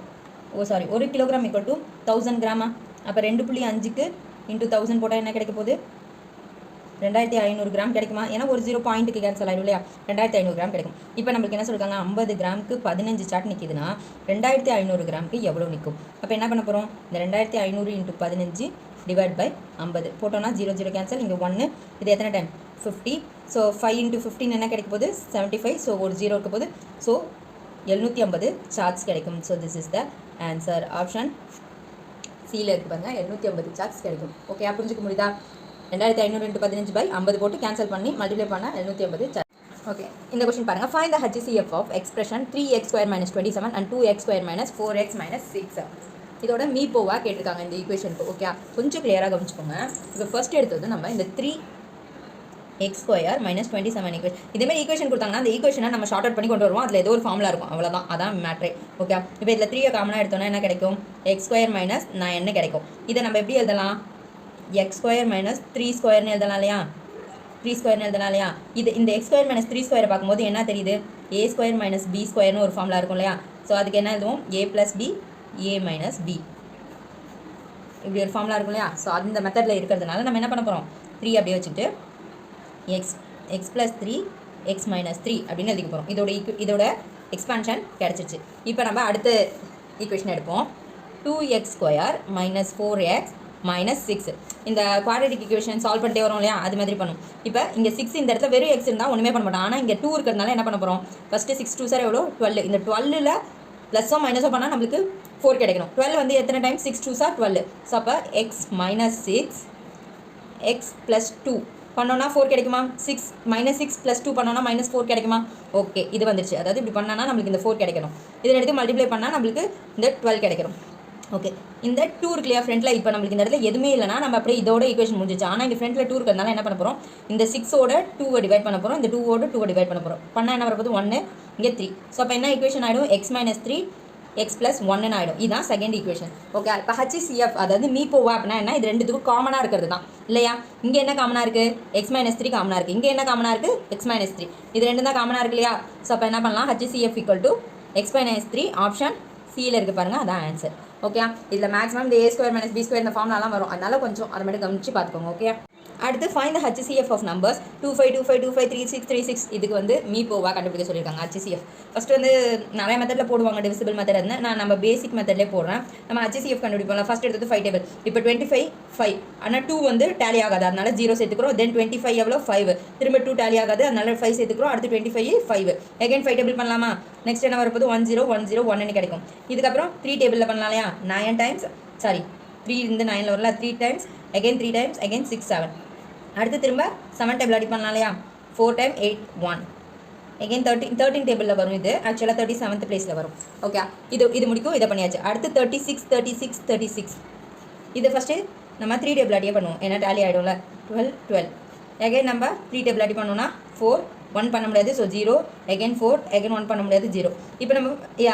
Speaker 1: 1 கிலோகிராம் ஈக்குவல் டு 1000 கிராமா? அப்போ 2.5க்கு இன்ட்டு 1000 போட்டால் என்ன கிடைக்க போகுது? 2,500 கிராம் கிடைக்குமா? ஏன்னா ஒரு 0 பாயிண்ட்டுக்கு கேன்சல் ஆகிடும் இல்லையா? 2,500 கிராம் கிடைக்கும். இப்போ நம்மளுக்கு என்ன சொல்லியிருக்காங்க? 50 கிராமுக்கு 15 சார்ட் நிற்கிதுன்னா 2,500 கிராமுக்கு எவ்வளோ நிற்கும்? அப்போ என்ன பண்ண போகிறோம்? இந்த 2,500 இன்ட்டு 15 டிவைட் பை 50 போட்டோன்னா 0 0 கேன்சல். இங்கே 1, இது எத்தனை டைம்? 50. ஸோ 5 இன்ட்டு 15 என்ன கிடைக்க போகுது? 75. ஸோ ஒரு 0 இருக்க போகுது. ஸோ 750 சார்ட்ஸ் கிடைக்கும். So this is the answer. Option சியில் இருக்குது பாருங்கள், 750 சார்ட்ஸ் கிடைக்கும். ஓகே, புரிஞ்சுக்க முடியுதா? 2,500 இன்ட்டு 15 பை 50 போட்டு கேன்சல் பண்ணி மல்டிப்ளை பண்ணால் 750 சார்ட். ஓகே, இந்த கொஸ்டின் பாருங்கள். Find the HCF of expression 3x square minus 27 and 2x square minus 4x minus 6. இதோட மீப்போவாக கேட்டிருக்காங்க இந்த ஈக்குவேஷனுக்கு. ஓகே, கொஞ்சம் கிளியராக கவனிச்சுக்கோங்க. இப்போ ஃபர்ஸ்ட் எடுத்தது நம்ம இந்த 3x ஸ்கொயர் மைனஸ் 27 ஈக்குவேஷன். இதேமாதிரி ஈக்குவேஷன் கொடுத்தாங்கன்னா அந்த ஈக்குவேஷனை நம்ம ஷார்ட் அவுட் பண்ணி கொண்டு வருவோம். அதில் ஏதோ ஒரு ஃபார்முலா இருக்கும், அவ்வளோதான். அதான் மேட்ரே. ஓகே, இப்போ இதில் 3 காமனாக எடுத்தோன்னா என்ன கிடைக்கும்? எக்ஸ் ஸ்கொயர் மைனஸ் 9 கிடைக்கும். இதை நம்ம எப்படி எழுதலாம்? எக்ஸ் ஸ்கொயர் மைனஸ் 3 ஸ்கொயர்னு எழுதலாம் இல்லையா? 3 ஸ்கொயர்னு எழுதலாம் இல்லையா? இது இந்த எக்ஸ் ஸ்கொயர் மைனஸ் 3 ஸ்கொயரை பார்க்கும்போது என்ன தெரியுது? ஏ ஸ்கொயர் மைனஸ் பி ஸ்கொயர்னு ஒரு ஃபார்முலா இருக்கும் இல்லையா? ஸோ அதுக்கு என்ன எழுதுவோம்? ஏ ப்ளஸ் பி, ஏ மைனஸ் பி, இப்படி ஒரு ஃபார்முலா இருக்கும் இல்லையா? ஸோ அந்த மெத்தடில் இருக்கிறதுனால நம்ம என்ன பண்ண போகிறோம்? 3 அப்படியே வச்சுக்கிட்டு எக்ஸ் ப்ளஸ் 3 எக்ஸ் மைனஸ் 3 அப்படின்னு எழுதிக்க போகிறோம். இதோட எக்ஸ்பான்ஷன் கிடச்சிருச்சு. இப்போ நம்ம அடுத்த ஈக்குவேஷன் எடுப்போம். 2x square minus 4x minus 6. இந்த குவாட்ரேட்டிக் ஈக்குவேஷன் சால்வ் பண்ணிட்டே வரும் இல்லையா? அது மாதிரி பண்ணும். இப்போ இங்கே 6 இந்த இடத்துல வெறும் எக்ஸ் இருந்தால் ஒன்றுமே பண்ண மாட்டோம். ஆனால் இங்கே 2 இருக்கிறதுனால என்ன பண்ண போகிறோம்? ஃபஸ்ட்டு 6 2 சார் எவ்வளோ? 12. இந்த 12ல் ப்ளஸ்ஸோ மைனஸோ பண்ணால் நம்மளுக்கு 4 கிடைக்கணும். 12 வந்து எத்தனை டைம்? 6 2 சார் 12. ஸோ அப்போ எக்ஸ் மைனஸ் 6 எக்ஸ் ப்ளஸ் 2 பண்ணோன்னா 4 கிடைக்குமா? 6 மைனஸ் 6 ப்ளஸ் 2 பண்ணோன்னா மைனஸ் 4 கிடைக்குமா? ஓகே, இது வந்துருச்சு. அதாவது இப்படி பண்ணால் நம்மளுக்கு இந்த 4 கிடைக்கணும். இதில் எடுத்து மல்டிப்ளை பண்ணால் நம்மளுக்கு இந்த 12 கிடைக்கணும். ஓகே, இந்த 2 இருக்கு இல்லையா ஃப்ரண்ட்டில்? இப்போ நம்மளுக்கு இந்த இடத்துல எதுவுமே இல்லைனா நம்ம அப்படியே இதோட ஈக்குவேஷன் முடிஞ்சிச்சு. ஆனால் இங்கே ஃப்ரண்ட்டில் 2 இருக்கிறதுனால என்ன பண்ண போகிறோம்? இந்த 6ஓட 2 டிவைட் பண்ண போகிறோம். இந்த 2ஓட 2 டிவைட் பண்ண போகிறோம். பண்ணால் என்ன வரப்போது? 1, இங்கே 3. ஸோ அப்போ என்ன ஈக்குவேஷன் ஆகிடும்? எக்ஸ் மைனஸ் 3 எக்ஸ் ப்ளஸ் 1 ஆகிடும். இதுதான் செகண்ட் ஈக்குவேஷன். ஓகே, இப்போ HCF அதாவது மீப்போவா அப்படின்னா என்ன? இது ரெண்டுத்துக்கும் காமனாக இருக்கிறது தான் இல்லையா? இங்கே என்ன காமனாக இருக்குது? எக்ஸ் மைனஸ் 3 காமனாக இருக்குது. இங்கே என்ன காமனாக இருக்குது? X minus 3. இது ரெண்டு தான் காமனாக இருக்கு இல்லையா? ஸோ அப்போ என்ன பண்ணலாம்? HCF equal to X minus 3. Option சியில் இருக்குது பாருங்கள், அதான் ஆன்சர். ஓகே, இதில் மேக்ஸிமம் இந்த A square minus B square இந்த ஃபார்ம்லாம் வரும். அதனால கொஞ்சம் அதை மட்டும் கவனிச்சு பார்த்துக்கோங்க. ஓகே, அடுத்து find the HCF of numbers 25 25 25 36 36. இதுக்கு வந்து மீப்போவா கண்டுபிடிக்க சொல்லியிருக்காங்க. HCF ஃபஸ்ட்டு வந்து நிறைய மெத்தடில் போடுவாங்க, டிவிசிபிள் மெத்தட். வந்து நான் நம்ம பேசிக் மெத்தட்லேயே போடுறேன். நம்ம HCF கண்டுபிடிப்போம். ஃபஸ்ட் எடுத்தது 5 டேபிள். இப்போ 25 5, ஆனால் 2 வந்து டேலி ஆகாது, அதனால 0 சேர்த்துக்கிறோம். தென் 25 எவ்வளோ? 5. திரும்ப 2 டேலி ஆகாது, அதனால 5 சேர்த்துக்கிறோம். அடுத்து 25 5. எகைன் 5 டேபிள் பண்ணலாமா? நெக்ஸ்ட் என்ன வரப்போது 10101 கிடைக்கும். இதுக்கப்புறம் 3 டேபிளில் பண்ணலாம் இல்லையா, 9 டைம்ஸ் 3 இருந்து 9ல் வரல, 3 டைம்ஸ் அகைன் 3 டைம்ஸ் அகைன் 6 7. அடுத்து திரும்ப 7 டேபிள் அடி பண்ணலாம் இல்லையா, 4 டைம் 8 1 அகைன் 13 டேபிளில் வரும். இது ஆக்சுவலாக 37th பிளேஸில் வரும். ஓகே, இது முடிக்கும். இதை பண்ணியாச்சு. அடுத்து 36 இது ஃபஸ்ட்டு நம்ம 3 டேபிள் அடியே பண்ணுவோம், ஏன்னா டேலி ஆகிடும்ல. 12 அகைன் நம்ம 3 டேபிள் அடி பண்ணோன்னா 4 1 பண்ண முடியாது, ஸோ 0 அகைன் 4 அகைன் 1 பண்ண முடியாது 0. இப்போ நம்ம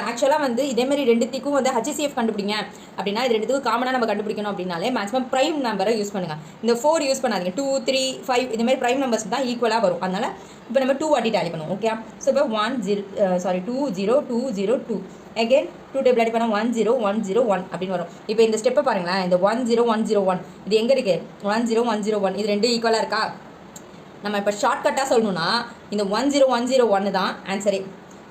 Speaker 1: ஆக்சுவலாக வந்து இதேமாதிரி ரெண்டுத்துக்கும் வந்து HCF கண்டுபிடிங்க அப்படின்னா இது ரெண்டுத்துக்கும் காமனாக நம்ம கண்டுபிடிக்கணும் அப்படின்னாலே மேக்ஸிமம் ப்ரைம் நம்பரை யூஸ் பண்ணுங்கள். இந்த 4 யூஸ் பண்ணாதீங்க. 2 3 5 இதுமாதிரி ப்ரைம் நம்பர்ஸ் தான் ஈக்குவலாக வரும். அதனால் இப்போ நம்ம 2 வாட்டி டேலி பண்ணுவோம். ஓகே, ஸோ இப்போ 20202 அகைன் 2 டேபிள் அடி பண்ணால் 10101 அப்படின்னு வரும். இப்போ இந்த ஸ்டெப்பை பாருங்களேன், இந்த 10101 இது எங்கே இருக்குது, 10101 இது ரெண்டும் ஈக்குவலாக இருக்கா. நம்ம இப்போ ஷார்ட்கட்டாக சொல்லணும்னா இந்த 10101 தான் ஆன்சரே.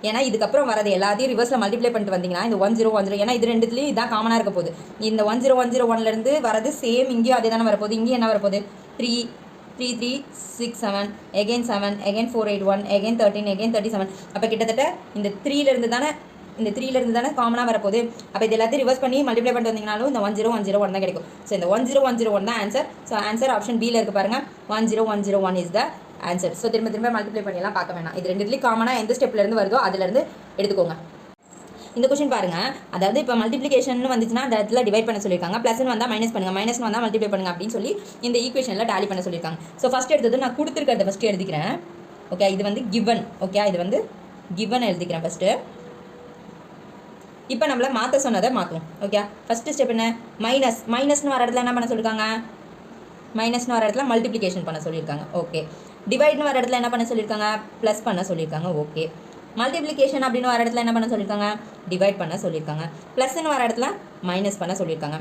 Speaker 1: ஏன்னா இதுக்கப்புறம் வரது எல்லாத்தையும் ரிவர்ஸில் மல்டிப்ளை பண்ணிட்டு வந்தீங்கன்னா இந்த 1010, ஏன்னா இது ரெண்டுத்துலேயும் இதான் காமனாக இருக்க போகுது. இந்த 10101லேருந்து வரது சேம் இங்கேயும் அதே தானே வரப்போகுது. இங்கேயும் என்ன வரப்போகுது, 3 3 3 6 7 அகைன் 7 அகைன் 4 8 1 அகைன் 13 அகைன் 37. அப்போ கிட்டத்தட்ட இந்த 3லேருந்து தானே காமனாக வரப்போகுது. அப்போ இது எல்லாத்தையும் ரிவர்ஸ் பண்ணி மல்டிப்ளை பண்ணிட்டு வந்தீங்கனாலும் இந்த 10101 தான் கிடைக்கும். ஸோ இந்த 10101 தான் ஆன்சர். ஸோ ஆன்சர் ஆப்ஷன் பியில் இருக்குது பாருங்கள், 10101 இஸ் த ஆன்சர். ஸோ திரும்ப மல்டிப்ளை பண்ணியெல்லாம் பார்க்க வேணாம். இது ரெண்டுத்துலேயும் காமனாக எந்த ஸ்டெப்லேருந்து வருதோ அதுலேருந்து எடுத்துக்கோங்க. இந்த கொஸ்டின் பாருங்கள், அதாவது இப்போ மல்டிப்ளிகேஷன் வந்துச்சுன்னா அந்த இடத்துல டிவைட் பண்ண சொல்லியிருக்காங்க. ப்ளஸ்ன்னு வந்தால் மைனஸ் பண்ணுங்கள், மைனஸ்னு வந்தால் மல்டிப்ளை பண்ணுங்கள் அப்படின்னு சொல்லி இந்த ஈக்குவேஷனில் டேலி பண்ண சொல்லியிருக்காங்க. ஸோ ஃபஸ்ட் எடுத்தது நான் கொடுத்துருக்கிறத ஃபஸ்ட்டு எழுதிக்கிறேன். ஓகே, இது வந்து கிவன். ஓகே, இது வந்து கிவன் எழுதிக்கிறேன் ஃபஸ்ட்டு. இப்போ நம்மளை மாற்ற சொன்னதை மாற்றுவோம். ஓகே, ஃபஸ்ட்டு ஸ்டெப் என்ன, மைனஸ்னு வர இடத்துல என்ன பண்ண சொல்லியிருக்காங்க, மைனஸ்னு வர இடத்துல மல்டிப்ளிகேஷன் பண்ண சொல்லியிருக்காங்க. ஓகே, டிவைட்னு வர இடத்துல என்ன பண்ண சொல்லியிருக்காங்க, ப்ளஸ் பண்ண சொல்லியிருக்காங்க. ஓகே, மல்டிப்ளிகேஷன் அப்படின்னு வர இடத்துல என்ன பண்ண சொல்லியிருக்காங்க, டிவைட் பண்ண சொல்லியிருக்காங்க. ப்ளஸ்ன்னு வர இடத்துல மைனஸ் பண்ண சொல்லியிருக்காங்க.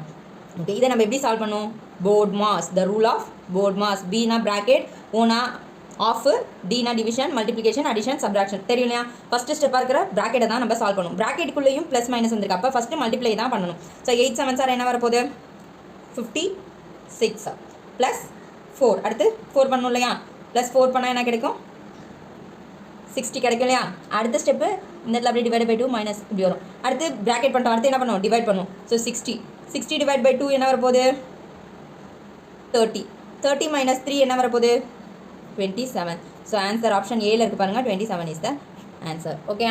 Speaker 1: ஓகே, இதை நம்ம எப்படி சால்வ் பண்ணுவோம், BODMAS, the rule of BODMAS. பீனா ப்ராக்கெட், ஓனா ஆஃப், டீனா டிவிஷன், மல்டிப்ளிகேஷன், அடிஷன், சப்ராக்ஷன். தெரியும் இல்லையா. ஃபஸ்ட்டு ஸ்டெப்பாக இருக்கிற ப்ராக்கெட்டை தான் நம்ம சால்வ் பண்ணுவோம். ப்ராக்கெட்டுக்குள்ளேயும் ப்ளஸ் மைனஸ் வந்துருக்கு. அப்போ ஃபஸ்ட்டு மல்டிப்ளை தான் பண்ணணும். ஸோ 8 7 சார் என்ன வரப்போகுது, 56 ப்ளஸ் 4. அடுத்து 4 பண்ணணும் இல்லையா, ப்ளஸ் 4 பண்ணால் என்ன கிடைக்கும், 60 கிடைக்கும் இல்லையா. அடுத்த ஸ்டெப்பு இந்த இடத்துல அப்படியே டிவைட் பை 2 மைனஸ் இப்படி வரும். அடுத்து ப்ராக்கெட் பண்ணிட்டோம், அடுத்து என்ன பண்ணுவோம், டிவைட் பண்ணுவோம். ஸோ 60 டிவைட் பை 2 என்ன வரப்போகுது, 30. 30 மைனஸ் 3 என்ன வரப்போகுது, 27. ஸோ ஆன்சர் ஆப்ஷன் ஏல இருக்குது பாருங்கள், 27 இஸ் த ஆன்சர். ஓகே,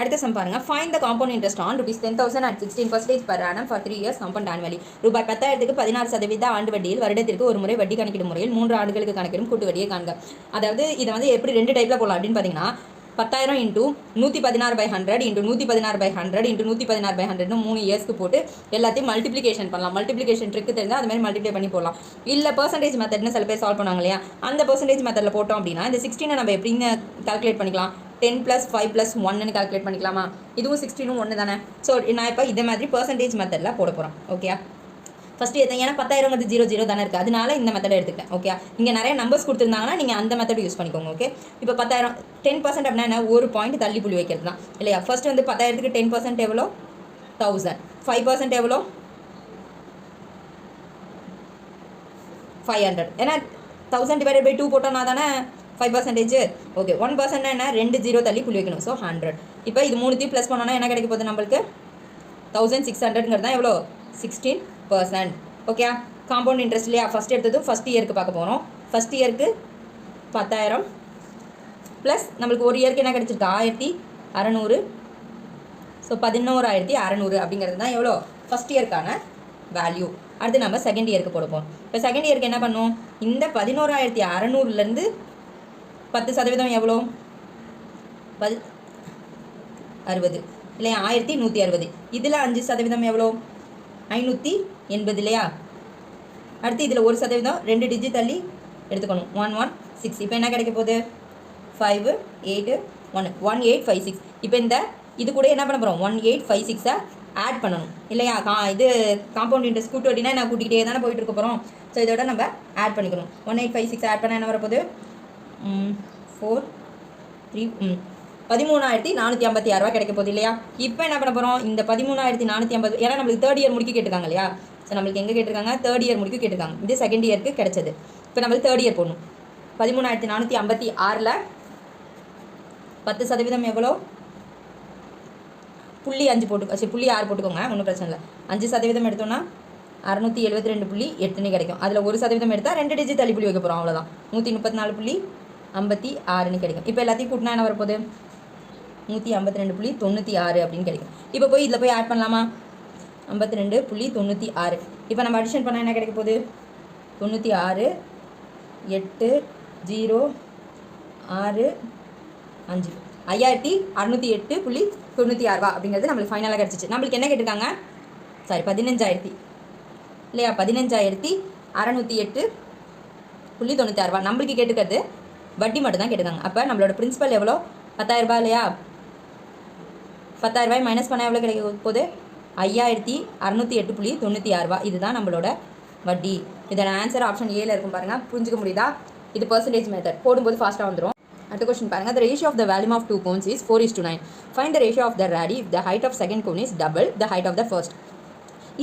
Speaker 1: அடுத்த சம் பாருங்கள். Find the compound interest on ₹10,000 at 16% per annum for 3 years compound annually. ரூபாய் 10,000க்கு 16% ஆண்டு வட்டியில் வருடத்திற்கு ஒரு முறை வட்டி கணக்கிடும் முறையில் 3 ஆண்டுகளுக்கு கணக்கிடும் கூட்டு வட்டியை காண்க. அதாவது இதை வந்து எப்படி 2 டைப்பில் போடலாம் அப்படின்னு பார்த்தீங்கன்னா, 10,000 இன்ட்டு 116/100 இன்ட்டு 116/100 இன்ட்டு 116/100 3 இயர்ஸ்க்கு போட்டு எல்லாத்தையும் மல்டிப்ளிகேஷன் பண்ணலாம். மல்டிப்ளிகேஷன் ட்ரிக்கு தெரிஞ்சால் அது மாதிரி மல்டிப்ளை பண்ணி போடலாம். இல்லை பர்சன்டேஜ் மெத்தட்னு சில பேர் சால்வ் பண்ணுவாங்க இல்லையா, அந்த பர்சன்டேஜ் மெத்தடில் போட்டோம் அப்படின்னா இந்த 16 நம்ம எப்படின்னு கால்குலேட் பண்ணிக்கலாம், 10 + 5 + 1ன்னு கால்குலேட் பண்ணிக்கலாமா. இதுவும் 16 1 தானே. ஸோ நான் இப்போ இதே மாதிரி பர்சன்டேஜ் மெத்தடில் போட போகிறோம். ஓகே, ஃபஸ்ட்டு ஏன்னா 10,000 0 தானே இருக்குது, அதனால இந்த மெத்தடை எடுத்துக்கிட்டேன். ஓகே, இங்கே நிறைய நம்பர்ஸ் கொடுத்துருந்தாங்கன்னா நீங்கள் அந்த மெத்தட் யூஸ் பண்ணிக்கோங்க. ஓகே, இப்போ 10,000 10% அப்படின்னா என்ன, ஒரு பாயிண்ட் தள்ளி புள்ளி வைக்கிறது தான் இல்லையா. ஃபஸ்ட்டு வந்து 10,000க்கு 10% எவ்வளோ, 1000. 5% எவ்வளோ, 500. ஏன்னா 1000 டிவைடட் பை 2 போட்டோம்னா தானே 5%. ஓகே, 1% என்ன, 2 0 தள்ளி புள்ளி வைக்கணும். ஸோ 100. இப்போ இது 3 ப்ளஸ் பண்ணோன்னா என்ன கிடைக்க போகுது நம்மளுக்கு, 1600ங்கிறது தான் எவ்வளோ, 16%. ஓகே, காம்பவுண்ட் இன்ட்ரெஸ்ட் இல்லையா. ஃபஸ்ட் எடுத்தது ஃபஸ்ட் இயருக்கு பார்க்க போகிறோம். ஃபஸ்ட் இயருக்கு 10,000 ப்ளஸ் நம்மளுக்கு ஒரு இயருக்கு என்ன கிடச்சிருக்கு, 1600. ஸோ 11,600 அப்படிங்கிறது தான் எவ்வளோ ஃபஸ்ட் இயருக்கான வேல்யூ. அடுத்து நம்ம செகண்ட் இயருக்கு போடுவோம். இப்போ செகண்ட் இயருக்கு என்ன பண்ணுவோம், இந்த 11,600லேருந்து 10% எவ்வளோ, 60 இல்லையா, 1160. இதில் 5% எவ்வளோ, 580 இல்லையா. அடுத்து இதில் 1% 2 டிஜிட் தள்ளி எடுத்துக்கணும், 116. இப்போ என்ன கிடைக்க போகுது, 5 8 1 1856. இப்போ இந்த இது கூட என்ன பண்ண போகிறோம், 1856 ஆட் பண்ணணும் இல்லையா. இது காம்பவுண்ட் இன்ட்ரெஸ்ட் கூட்டு வட்டினா நான் கூட்டிகிட்டே தானே போயிட்டு இருக்க போகிறோம். ஸோ இதோட நம்ம ஆட் பண்ணிக்கணும். 1856 ஆட் பண்ணால் என்ன வரப்போகுது, 4 3 13,456 கிடைக்க போகுது இல்லையா. இப்போ என்ன பண்ண போகிறோம், இந்த 13,450, ஏன்னா நம்மளுக்கு தேர்ட் இயர் முடிக்க கேட்டிருக்காங்க இல்லையா. ஸோ நம்மளுக்கு எங்கே கேட்டிருக்காங்க, தேர்ட் இயர் முடிக்க கேட்டிருக்காங்க. இது செகண்ட் இயருக்கு கிடைச்சது. இப்போ நம்மளுக்கு தேர்ட் இயர் போடணும். 13,456ல் 10% எவ்வளோ, புள்ளி 5 போட்டு புள்ளி 6 போட்டுக்கோங்க, ஒன்றும் பிரச்சனை இல்லை. 5% எடுத்தோம்னா 672.8 கிடைக்கும். அதில் 1% எடுத்தால் 2 டிஜிட் தள்ளி புள்ளி வைக்க போகிறோம், அவ்வளோதான். 134.56 கிடைக்கும். இப்போ எல்லாத்தையும் கூட்டினா என்ன வரப்போகுது? 152.96 அப்படின்னு கிடைக்கும். இப்போ போய் இதில் போய் ஆட் பண்ணலாமா? 52.96. இப்போ நம்ம அடிஷன் பண்ணால் என்ன கிடைக்க போகுது? 96 8 0 6 5 5608.96 அப்படிங்கிறது நம்மளுக்கு ஃபைனலாக கிடச்சிச்சு. நம்மளுக்கு என்ன கேட்டிருக்காங்க? சாரி 15,000 இல்லையா? 15,608.96. நம்மளுக்கு கேட்டுக்கிறது வட்டி மட்டும் தான் கேட்டுக்காங்க. அப்போ நம்மளோட பிரின்சிபல் எவ்வளோ? 10,000 இல்லையா? 10,000 மைனஸ் பண்ணால் எவ்வளோ கிடைக்க போகுது? 5,608.96. இதுதான் நம்மளோட வட்டி. இதோட ஆன்சர் ஆப்ஷன் ஏல இருக்கும் பாருங்கள். புரிஞ்சுக்க முடியுதா? இது பர்சன்டேஜ் மெத்தட், போடும்போது ஃபாஸ்ட்டாக வந்துடும். அடுத்த கொஸ்டின் பாருங்கள். The ratio of the volume of two cones is 4:9. Find the ratio of the radii if the height of second cone is double the height of the first.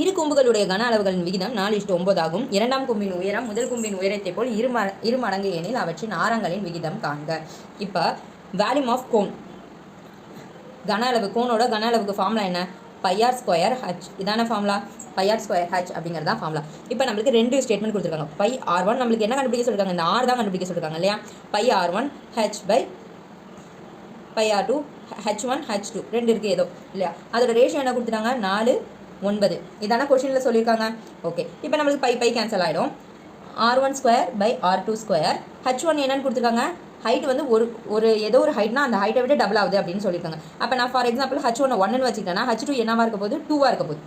Speaker 1: இரு கொம்புகளுடைய கன அளவுகளின் விகிதம் 4:9 ஆகும். இரண்டாம் கொம்பின் உயரம் முதல் கொம்பின் உயரத்தை போல் இரு மடங்கு எனில் அவற்றின் ஆரங்களின் விகிதம் காண்க. இப்போ வால்யூம் ஆஃப் கோன், கன அளவு, கோனோட கன அளவுக்கு ஃபார்முலா என்ன? πr square H. இதான ஃபார்முலா, πr ஸ்கொயர் ஹச் அப்படிங்கிறதா ஃபார்முலா. இப்போ நம்மளுக்கு 2 ஸ்டேட்மெண்ட் கொடுத்துருக்காங்க. πr1 நம்மளுக்கு என்ன கண்டுபிடிக்க சொல்லியிருக்காங்க? இந்த r தான் கண்டுபிடிக்க சொல்லியிருக்காங்க இல்லையா? πr1 h by πr2 h1 h2 2 இருக்குது ஏதோ இல்லையா? அதோட ரேஷியோ என்ன கொடுத்துட்டாங்க? 4:9. இதான கொஷினில் சொல்லியிருக்காங்க. ஓகே, இப்போ நம்மளுக்கு பை கேன்சல் ஆகிடும். r1 square by r2 square. h1 என்னன்னு கொடுத்துருக்காங்க? ஹைட் வந்து ஒரு ஏதோ ஒரு ஹைட்னா அந்த ஹைட்டை விட டபுள் ஆகுது அப்படின்னு சொல்லியிருக்காங்க. அப்போ நான் ஃபார் எக்ஸாம்பிள் h1 1ன்னு வச்சுக்கிட்டேன்னா h2 என்னவாக இருக்க போகுது? 2வாக இருக்க போகுது.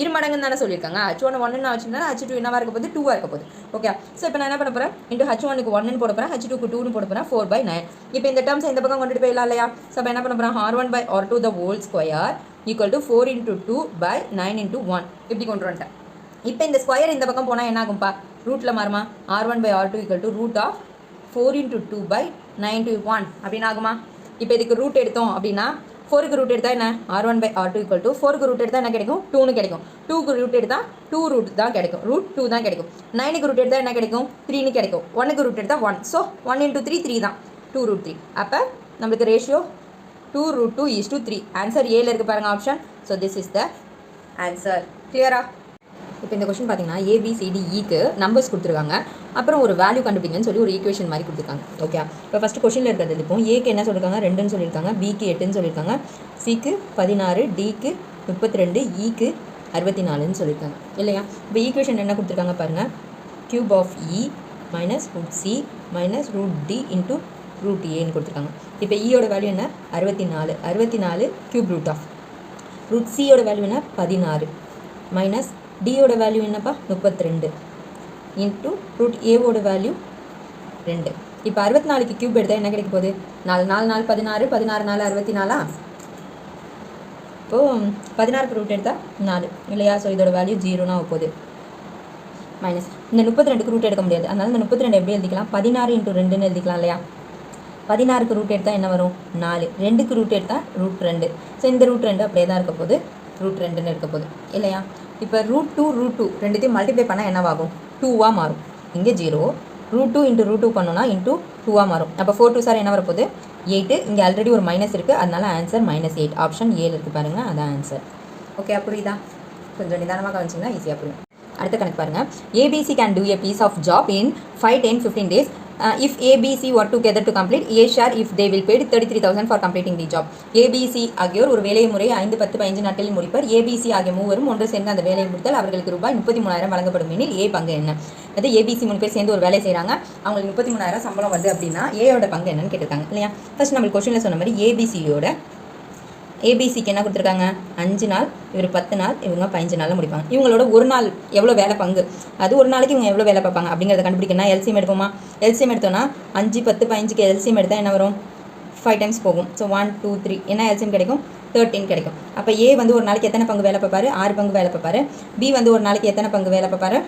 Speaker 1: இருமடங்குன்னு தானே சொல்லியிருக்காங்க. h1 1ன்னு வச்சுக்கிட்டா h2 என்னவாக இருக்க போகுது? 2வாக இருக்க போகுது. ஓகே, ஸோ இப்போ நான் என்ன பண்ண போகிறேன்? இன்ட்டு h1க்கு 1ன்னு போட போகிறேன், h2க்கு 2ன்னு போட போகிறேன், 4/9. இப்போ இந்த டேர்ம்ஸ் இந்த பக்கம் கொண்டுட்டு போயிடலாம் இல்லையா? ஸோ அப்போ என்ன பண்ண போகிறேன்? r1 by r2 the whole square equal to 4 into 2 by 9 into 1 இப்படி கொண்டு வந்துட்டேன். இப்போ இந்த ஸ்கொயர் இந்த பக்கம் போனால் என்ன ஆகும்ப்பா? ரூட்டில் மாறுமா? r1 by r2 equal to root of 4 into 2 by 9 into 1 அப்படின்னு ஆகுமா? இப்போ இதுக்கு ரூட் எடுத்தோம் அப்படின்னா 4க்கு ரூட் எடுத்தால் என்ன? r1 by r2 equal to 4க்கு ரூட் எடுத்தால் என்ன கிடைக்கும்? 2ன்னு கிடைக்கும். 2க்கு ரூட் எடுத்தால் 2 ரூட் தான் கிடைக்கும், ரூட் 2 தான் கிடைக்கும். 9க்கு ரூட் எடுத்தால் என்ன கிடைக்கும்? 3ன்னு கிடைக்கும். 1க்கு ரூட் எடுத்தால் 1. ஸோ 1 into 3 3 தான், 2 root 3. அப்போ நம்மளுக்கு ரேஷியோ 2√2:3. ஆன்சர் ஏல இருக்குது பாருங்கள் option. So this is the answer. கிளியரா? இப்போ இந்த கொஸ்டின் பார்த்தீங்கன்னா ABCDEக்கு நம்பர்ஸ் கொடுத்துருக்காங்க, அப்புறம் ஒரு வேல்யூ கண்டுபிடிங்கன்னு சொல்லி ஒரு ஈக்குவேஷன் மாதிரி கொடுத்துருக்காங்க. ஓகே, இப்போ ஃபஸ்ட்டு கொஸ்டினில் இருக்கிறது இப்போ ஏக்கு என்ன சொல்லியிருக்காங்க? 2ன்னு சொல்லியிருக்காங்க, பிக்கு 8ன்னு சொல்லியிருக்காங்க, சிக்கு 16, டிக்கு 32, ஈக்கு 64ன்னு சொல்லியிருக்காங்க இல்லையா? இப்போ ஈக்குவேஷன் என்ன கொடுத்துருக்காங்க பாருங்கள். Cube of E minus root C minus root D into root ஏன்னு கொடுத்துருக்காங்க. இப்போ ஈயோட வேல்யூ என்ன? 64 கியூப் ரூட் ஆஃப் ரூட் சியோட வேல்யூ என்ன? 16 மைனஸ் டியோட வேல்யூ என்னப்பா? 32 இன்ட்டு ரூட் ஏவோட வேல்யூ 2. இப்போ 64க்கு கியூப் எடுத்தால் என்ன கிடைக்க போகுது? 4 4 4 16, 16 4 64. இப்போது 16க்கு ரூட் எடுத்தால் 4 இல்லையா? ஸோ இதோட வேல்யூ 0னா போகுது. மைனஸ் இந்த 32க்கு ரூட் எடுக்க முடியாது, அதனால் இந்த 32 எப்படி எழுதிக்கலாம்? 16 இன்ட்டு 2ன்னு எழுதிக்கலாம் இல்லையா? 16க்கு ரூட் எடுத்தால் என்ன வரும்? 4. 2க்கு ரூட் எடுத்தால் ரூட் 2. ஸோ இந்த ரூட் 2 அப்படியே தான் இருக்க போகுது, ரூட் 2ன்னு இருக்க போகுது இல்லையா? இப்போ ரூட் 2 ரெண்டுத்தையும் மல்டிப்ளை பண்ணால் என்னவாகும்? 2வாக மாறும். இங்கே 0. ரூட் 2 இன்ட்டு ரூட் 2 பண்ணோன்னா இன்ட்டு 2வாக மாறும். அப்போ 4 2 சார் என்ன வரப்போகுது? 8. இங்கே ஆல்ரெடி ஒரு மைனஸ் இருக்குது, அதனால ஆன்சர் -8. ஆப்ஷன் ஏல இருக்குது பாருங்கள், அதான் ஆன்சர். ஓகே, புரியுதா? கொஞ்சம் நிதானமாக கவனிச்சிங்கன்னா ஈஸியாக புரியும். அடுத்த கணக்கு பாருங்கள். ABC can do a piece of job in 5, 10, 15 days. If ABC were together to complete A share if they will pay 33,000 for completing the job. ABC ஆகியோர் ஒரு வேலையை முறை 5, 10, 15 நாட்களில் முடிப்பர். ABC ஆகிய மூவரும் ஒன்று சேர்ந்து அந்த வேலையை முடித்தால் அவர்களுக்கு ரூபாய் 33,000 வழங்கப்படும் எனில் ஏ பங்கு என்ன? அது ABC 3 பேர் சேர்ந்து ஒரு வேலை செய்கிறாங்க, அவங்களுக்கு 33,000 சம்பளம் வருது அப்படின்னா ஏயோட பங்கு என்னன்னு கேட்டிருக்காங்க இல்லையா? ஃபர்ஸ்ட் நம்மளுக்கு கொஸ்டினில் சொன்ன மாதிரி ஏபிசிக்கு என்ன கொடுத்துருக்காங்க? 5 நாள், இவர் 10 நாள், இவங்க 15 நாளில் முடிப்பாங்க. இவங்களோட ஒரு நாள் எவ்வளோ வேலை பங்கு, அது ஒரு நாளைக்கு இவங்க எவ்வளோ வேலை பார்ப்பாங்க அப்படிங்கிறத கண்டுபிடிக்கணும்னா எல்சிஎம் எடுப்போமா? எல்சிஎம் எடுத்தோன்னா 5, 10, 15க்கு எல்சிஎம் எடுத்தால் என்ன வரும்? 5 டைம்ஸ் போகும். ஸோ 1, 2, 3 என்ன எல்சிஎம் கிடைக்கும்? 13 கிடைக்கும். அப்போ ஏ வந்து ஒரு நாளைக்கு எத்தனை பங்கு வேலை பார்ப்பாரு? 6 பங்கு வேலை பார்ப்பாரு. பி வந்து ஒரு நாளைக்கு எத்தனை பங்கு வேலை பார்ப்பாரு?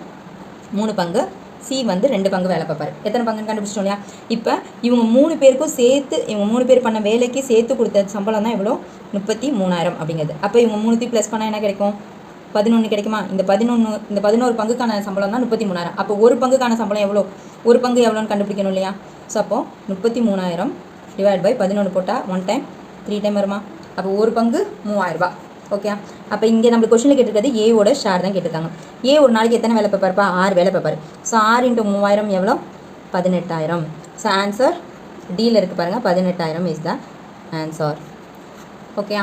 Speaker 1: 3 பங்கு. சி வந்து 2 பங்கு வேலை பார்ப்பாரு. எத்தனை பங்குன்னு கண்டுபிடிச்சிட்டோம் இல்லையா? இப்போ இவங்க 3 பேருக்கும் சேர்த்து, இவங்க 3 பேர் பண்ண வேலைக்கு சேர்த்து கொடுத்த சம்பளம் தான் எவ்வளோ? 33,000 அப்படிங்கிறது. அப்போ இவங்க 3 ப்ளஸ் பண்ணால் என்ன கிடைக்கும்? 11 கிடைக்குமா? இந்த 11 பங்குக்கான சம்பளம் தான் 33,000. அப்போ ஒரு பங்குக்கான சம்பளம் எவ்வளோ? ஒரு பங்கு எவ்வளோன்னு கண்டுபிடிக்கணும் இல்லையா? ஸோ அப்போது 33,000 டிவைட் பை 11 போட்டால் 1 டைம் 3 டைம் வருமா? அப்போ ஒரு பங்கு 3000 ஓகே. அப்போ இங்கே நம்மளுக்கு கொஸ்டினில் கேட்டிருக்கிறது ஏவோட ஷேர் தான் கேட்டிருக்காங்க. ஏ ஒரு நாளைக்கு எத்தனை வேலை பார்ப்பாருப்பா? 6 வேலை பார்ப்பார். ஸோ 6 × 3000 எவ்வளோ? 18000. ஸோ ஆன்சர் டியில் இருக்குது பாருங்கள், 18000 is the answer. Okay.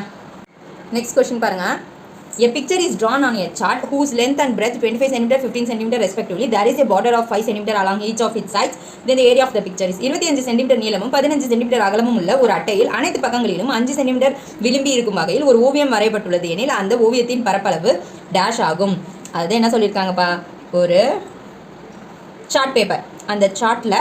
Speaker 1: Next question பாருங்கள். A picture is drawn on a chart whose length and breadth 25 cm, 15 cm respectively. There is a border of 5 cm along each of its sides. Then the area of the picture is 25 cm நீளமும் 15 cm அகலமும் உள்ள ஒரு அட்டையில் அனைத்து பக்கங்களிலும் 5 cm விளிம்பி இருக்கும் வகையில் ஒரு ஓவியம் வரையப்பட்டுள்ளது எனில் அந்த ஓவியத்தின் பரப்பளவு டேஷ் ஆகும். அது என்ன சொல்லியிருக்காங்கப்பா? ஒரு சார்ட் பேப்பர், அந்த சார்ட்டில்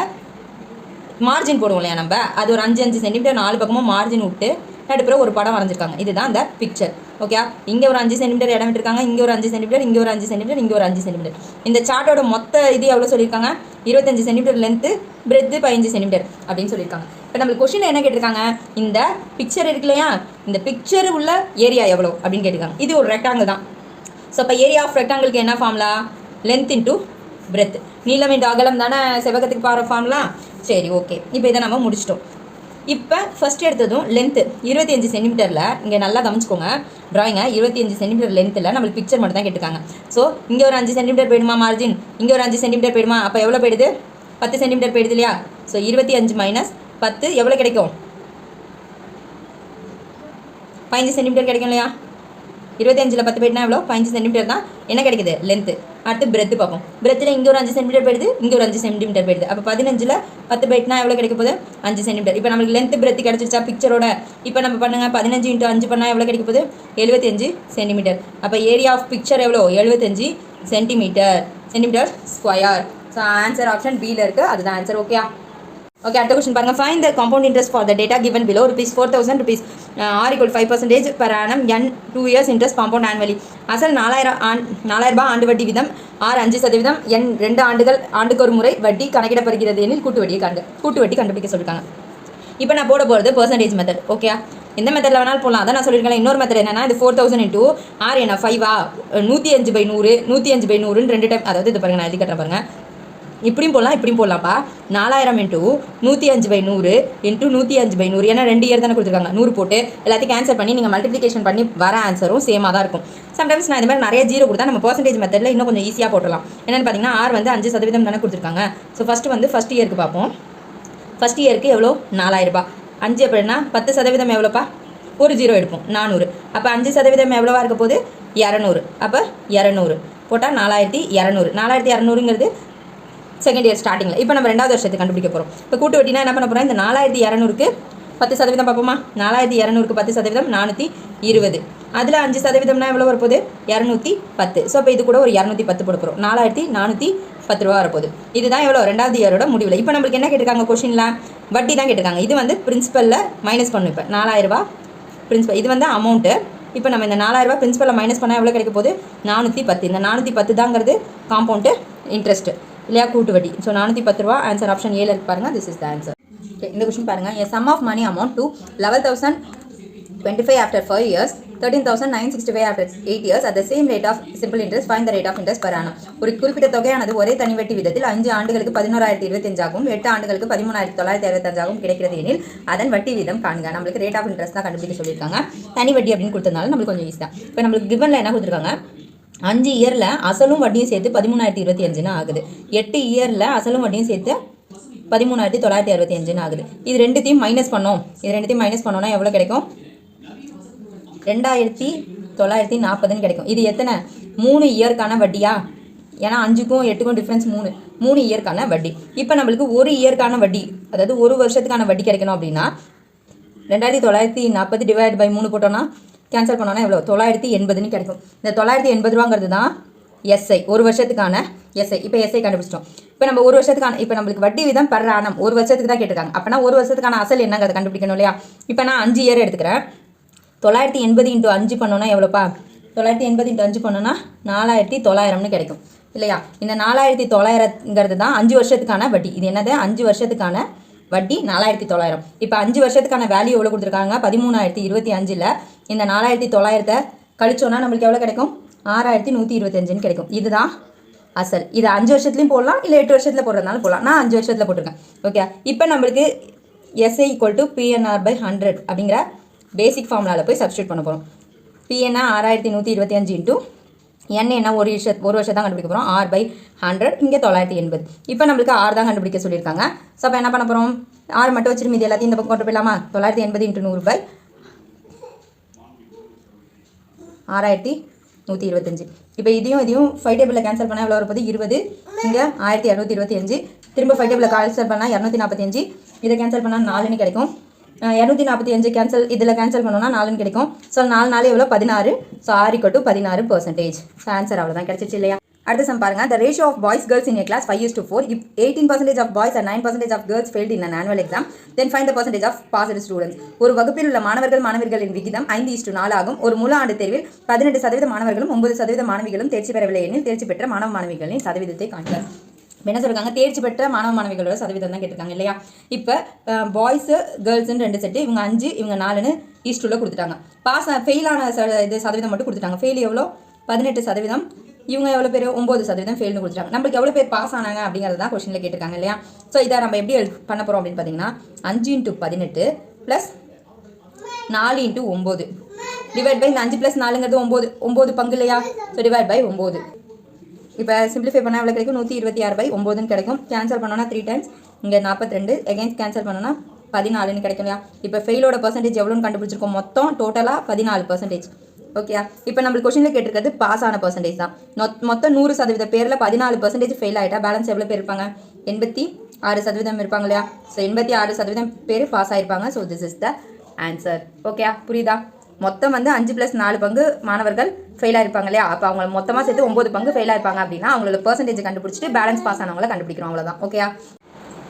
Speaker 1: மார்ஜின் போடுவோம் இல்லையா நம்ம, அது ஒரு 5 cm 4 பக்கமும் மார்ஜின் விட்டு நடுப்புற ஒரு படம் வரைஞ்சிருக்காங்க. இதுதான் அந்த பிக்சர். ஓகே. இங்கே ஒரு 5 cm இடம் விட்டுருக்காங்க, இங்கே ஒரு 5 cm, இங்கே ஒரு 5 cm, இங்கே ஒரு 5 cm. இந்த சார்ட்டோட மொத்த இது எவ்வளோ சொல்லியிருக்காங்க? 25 cm லென்த்து, பிரெத்து 15 cm அப்படின்னு சொல்லியிருக்காங்க. இப்போ நம்மளுக்கு கொஸ்டின் என்ன கேட்டிருக்காங்க? இந்த பிக்சர் இருக்கு இல்லையா, இந்த பிக்சர் உள்ள ஏரியா எவ்வளோ அப்படின்னு கேட்டிருக்காங்க. இது ஒரு ரெக்டாங்கிள் தான். ஸோ இப்போ ஏரியா ஆஃப் ரெக்டாங்கிளுக்கு என்ன ஃபார்முலா? Length into breadth. நீளம் இன்டூ அகலம் தானே செவகத்துக்கு பாரு ஃபார்முலா. சரி, ஓகே. இப்போ இதை நம்ம முடிச்சிட்டோம். இப்போ ஃபஸ்ட் எடுத்ததும் லென்த்து 25 சென்டிமீட்டரில், இங்கே நல்லா கவனிச்சுக்கோங்க ட்ராயிங்கை, 25 சென்டிமீட்டர் லென்த்தில் நம்மளுக்கு பிக்சர் மட்டும் தான் கேட்டிருக்காங்க. ஸோ இங்கே ஒரு 5 சென்டிமீட்டர் போயிடுமா மார்ஜின், இங்கே ஒரு 5 சென்டிமீட்டர் போயிடுமா, அப்போ எவ்வளோ போயிடுது? 10 சென்டிமீட்டர் போயிடுது இல்லையா. ஸோ 25 - 10 எவ்வளோ கிடைக்கும்? 15 சென்டிமீட்டர் கிடைக்கும் இல்லையா. 25ல் 10 போயிட்டுனா எவ்வளோ? 15 சென்டிமீட்டர் தான் என்ன கிடைக்குது? லென்த்து. அடுத்து பிரெத்து பார்ப்போம். பிரெத்தில் இங்கே ஒரு 5 சென்டிமீட்டர் போயிடுது, இங்கே ஒரு 5 சென்டிமீட்டர் போயிடுது. அப்போ 15ல் 10 போயிட்டுனா எவ்வளோ கிடைக்க போகுது? 5 சென்டிமீட்டர். இப்போ நம்மளுக்கு லென்த்து பிரெத்து கிடச்சிருச்சா பிக்சரோட? இப்போ நம்ம பண்ணுங்கள், 15 × 5 பண்ணால் எவ்வளோ கிடைக்க போகுது? 75 சென்டிமீட்டர். அப்போ ஏரியா ஆஃப் பிக்சர் எவ்வளோ? 75 centimetre square. So answer option பியில் இருக்குது, அதுதான் ஆன்சர். ஓகே. ஓகே. அடுத்த கொஸ்டின் பாருங்கள். Find the compound interest for the data given below. ₹4,000 r = 5% per annum n 2 years interest compound annually. அசல் 4000 ஆண்டு வட்டி வீதம் r 5%, n 2 ஆண்டுகள் ஆண்டுக்கு ஒரு முறை வட்டி கணக்கிடப்படுகிறது எனில் கூட்டு வட்டி கண்டுபிடிக்க சொல்லியிருக்காங்க. இப்போ நான் போட போகிறது பர்சன்டேஜ் மெத்தட். ஓகே. எந்த மெத்தடில் வேணாலும் போடலாம், அதான் நான் சொல்லியிருக்கேன். இன்னொரு மெத்தட் என்னன்னா, இது 4000 × r என்ன 5 105/100 105/100 2 டைம், அதாவது இது பாருங்கள், நான் எழுதி கட்டுறேன் பாருங்கள். இப்படியும் போடலாம், இப்படியும் போடலாம்ப்பா. 4000 × 105/100 × 105/100, ஏன்னா 2 இயர் தானே கொடுத்துருக்காங்க. 100 போட்டு எல்லாத்தையும் கேன்சல் பண்ணி நீங்கள் மல்டிப்ளிகேஷன் பண்ணி வர ஆன்சரும் சேமாக தான் இருக்கும். சம்டைம்ஸ் நான் இந்த மாதிரி நிறைய 0 கொடுத்தா நம்ம பர்சன்டேஜ் மெத்தடில் இன்னும் கொஞ்சம் ஈஸியாக போட்டலாம். என்னென்னு பார்த்தீங்கன்னா, r வந்து 5% தானே கொடுத்துருக்காங்க. ஸோ ஃபஸ்ட் இயருக்கு பார்ப்போம். ஃபஸ்ட் இயருக்கு எவ்வளோ? 4000. 5 அப்படின்னா 10% எவ்வளோப்பா? ஒரு 0 எடுப்போம், 400. அப்போ 5% எவ்வளோவா இருக்க போகுது? 200. அப்போ 200 போட்டால் 4200. 4200ங்கிறது செகண்ட் இயர் ஸ்டார்டிங்கில். இப்போ நம்ம 2வது வருஷத்துக்கு கண்டுபிடிக்க போகிறோம். இப்போ கூட்டு வட்டினா என்ன பண்ண போகிறோம்? இந்த 4200க்கு 10% பார்ப்போமா? 4200க்கு 10% 420. அதில் 5%னா எவ்வளோ வரப்போகுது? 210. ஸோ இப்போ இது கூட ஒரு 210 போட போகிறோம். 4410 வரப்போகுது. இதுதான் எவ்வளோ? 2வது இயரோட முடிவில். இப்போ நம்மளுக்கு என்ன கேட்டிருக்காங்க கொஷினில்? வட்டி தான் கேட்டிருக்காங்க. இது வந்து பிரின்சிபலில் மைனஸ் பண்ணும். இப்போ 4000 பிரின்சிபல், இது வந்து அமௌண்ட்டு. இப்போ நம்ம இந்த 4000 பிரின்சிபலில் மைனஸ் பண்ணால் எவ்வளோ கிடைக்க போகுது? 410. இந்த 410 தாங்கிறது காம்பவுண்டு இன்ட்ரெஸ்ட்டு இல்லையா, கூட்டு வட்டி. ஸோ 410 ஆன்சர் ஆப்ஷன் ஏல இருக்கு பாருங்கள். This is the answer. Okay. இந்த கொஸ்டின் பாருங்கள். A sum of money amount to 11,025 after 5 years, 13,965 after 8 years at the same rate of simple interest. Find the rate of interest per annum. ஒரு குறிப்பிட்ட தொகையானது ஒரே தனி வட்டி விதத்தில் 5 ஆண்டுகளுக்கு 11,025 ஆகவும் 8 ஆண்டுகளுக்கு 13,965 ஆகவும் கிடைக்கிறது எனில் அதன் வட்டி வீதம் காண்க. நம்மளுக்கு ரேட் ஆஃப் இன்ட்ரெஸ்ட் தான் கண்டுபிடிக்க சொல்லியிருக்காங்க. தனி வட்டி அப்படின்னு கொடுத்ததுனால நம்மளுக்கு கொஞ்சம் ஈஸி தான். இப்போ நம்மளுக்கு கிவனில் என்ன கொடுத்துருக்காங்க? 5 இயரில் அசலும் வட்டியும் சேர்த்து 13,025 ஆகுது. 8 இயரில் அசலும் வட்டியும் சேர்த்து 13,965 ஆகுது. இது ரெண்டுத்தையும் மைனஸ் பண்ணோம்னா எவ்வளோ கிடைக்கும்? 2,940 கிடைக்கும். இது எத்தனை? 3 இயர்க்கான வட்டியா? ஏன்னா 5க்கும் 8க்கும் டிஃப்ரென்ஸ் 3 இயர்க்கான வட்டி. இப்போ நம்மளுக்கு ஒரு இயர்க்கான வட்டி, அதாவது ஒரு வருஷத்துக்கான வட்டி கிடைக்கணும் அப்படின்னா 2,940 டிவைட் பை 3 போட்டோன்னா கேன்சல் பண்ணோன்னா எவ்வளோ? 980 கிடைக்கும். இந்த 980 ரூபாங்கிறது தான் எஸ்ஐ, ஒரு வருஷத்துக்கான எஸ்ஐ. இப்போ எஸ்ஐ கண்டுபிடிச்சிட்டோம். இப்போ நம்ம ஒரு வருஷத்துக்கான, இப்போ நம்மளுக்கு வட்டி வீதம் per annum ஒரு வருஷத்துக்கு தான் கேட்டிருக்காங்க. அப்போனா ஒரு வருஷத்துக்கான அசல் என்னங்கிறத கண்டுபிடிக்கணும் இல்லையா? இப்போ நான் 5 இயர் எடுத்துக்கிறேன். 980 × 5 பண்ணோன்னா எவ்வளோப்பா? 980 × 5 பண்ணோன்னா 4,900 கிடைக்கும் இல்லையா? இந்த 4,900ங்கிறது தான் 5 வருஷத்துக்கான வட்டி. இது என்னது? 5 வருஷத்துக்கான வட்டி 4,900. இப்போ 5 வருஷத்துக்கான வேல்யூ எவ்வளோ கொடுத்துருக்காங்க? 13,025ல் இந்த 4,900 கழிச்சோன்னா நம்மளுக்கு எவ்வளோ கிடைக்கும்? 6,125 கிடைக்கும். இதுதான் அசல். இது 5 வருஷத்துலையும் போடலாம், இல்லை 8 வருஷத்தில் போடுறதுனால போடலாம். நான் 5 வருஷத்தில் போட்டிருக்கேன். ஓகே. இப்போ நம்மளுக்கு எஸ்ஐ = PNR/100 அப்படிங்கிற பேசிக் ஃபார்முலாவில் போய் சப்ஸ்டியூட் பண்ண போகிறோம். பி என்ன 6125 இன்ட்டு n என்ன ஒரு வருஷம் தான் கண்டுபிடிக்க போகிறோம். R/100 இங்கே 980. இப்போ நம்மளுக்கு R தான் கண்டுபிடிக்க சொல்லியிருக்காங்க. ஸோ அப்போ என்ன பண்ண போகிறோம், R மட்டும் வச்சுட்டு மீதி எல்லாத்தையும் இந்த பக்கம் கொண்டு போயிடலாமா. 980 இன்ட்டு 100/6125. இப்போ இதையும் 5 டேபிளில் கேன்சல் பண்ணால் எவ்வளோ வரப்போது 20. இங்கே 1225. திரும்ப 5 டேபிளில் கேன்சல் பண்ணால் 245. இதை கேன்சல் பண்ணால் 4ன்னு கிடைக்கும். 245 கேன்சல் இதில் கேன்சல் பண்ணோன்னா 4ன்னு கிடைக்கும். ஸோ 4 எவ்வளோ 16. So R = 16%. ஸோ ஆன்சர் அவ்வளோதான் கிடச்சிச்சு இல்லையா. அடுத்த சம் பாருங்க. The ratio of boys girls in a class 5:4. If 18% of boys and 9% of girls failed in an annual exam, then find the percentage of passed students. ஒரு வகுப்பில் உள்ள மாணவர்களின் விகிதம் 5:4 ஆகும். ஒரு முழு ஆண்டு தேர்வில் 18% மாணவர்களும் 9% மாணவிகளும் தேர்ச்சி பெறவில்லை எனில் தேர்ச்சி பெற்ற மாணவிகளின் சதவீதத்தை காண்க. என்ன சொல்லிருக்காங்க, தேர்ச்சி பெற்ற மாணவிகளோட சதவீதம் தான் கேட்டிருக்காங்க இல்லையா. இப்போ பாய்ஸு கேர்ள்ஸுன்னு 2 செட்டு, இவங்க 5 இவங்க 4ன்னு ஈஸ்டூவில் கொடுத்துட்டாங்க. ஃபெயிலான இது சதவீதம் மட்டும் கொடுத்துட்டாங்க. ஃபெயில் எவ்வளோ 18%, இவங்க எவ்வளோ பேர் 9% ஃபெயில்னு கொடுத்துட்டாங்க. நம்மளுக்கு எவ்வளோ பேர் பாஸ் ஆனாங்க அப்படிங்கிறது தான் கொஸ்டினில் கேட்டிருக்காங்க இல்லையா. ஸோ இதை நம்ம எப்படி பண்ண போகிறோம் அப்படின்னு பார்த்தீங்கன்னா 5 × 18 + 4 × 9 டிவைட் பை இந்த 5 + 4ங்கிறது 9 பங்கு இல்லையா. So divide by 9. இப்போ சிம்பிளிஃபை பண்ணால் எவ்வளோ கிடைக்கும் 126/9ன்னு கிடைக்கும். கேன்சல் பண்ணோன்னா 3 டைம்ஸ் இங்கே 42. எகைன்ஸ்ட் கேன்சல் பண்ணோன்னா 14ன்னு கிடைக்கும் இல்லையா. இப்போ ஃபெயிலோட பர்சன்டேஜ் எவ்வளோன்னு கண்டுபிடிச்சிருக்கோம், மொத்தம் டோட்டலாக 14%. ஓகேயா. இப்போ நம்மளுக்கு கொஸ்டினில் கேட்டிருக்கிறது பாஸ் ஆன பர்சன்டேஜ் தான். மொத்தம் 100% பேரில் 14% ஃபெயில் ஆகிட்டா பேலன்ஸ் எவ்வளோ பேர் இருப்பாங்க, 86% இருப்பாங்க இல்லையா. ஸோ 86% பேர் பாஸ் ஆகிருப்பாங்க. So this is the answer. ஓகேயா, புரியுதா. மொத்தம் 5 + 4 பங்கு மாணவர்கள் ஃபெயில் ஆகிருப்பாங்க இல்லையா. அப்போ அவங்க மொத்தமாக சேர்த்து 9 பங்கு ஃபெயில் ஆகிருப்பாங்க அப்படின்னா அவங்களோட பர்சன்டேஜ் கண்டுபிடிச்சிட்டு பேலன்ஸ் பாஸ் ஆனவங்களை கண்டுபிடிக்கிறோம், அவ்வளோதான். ஓகேயா.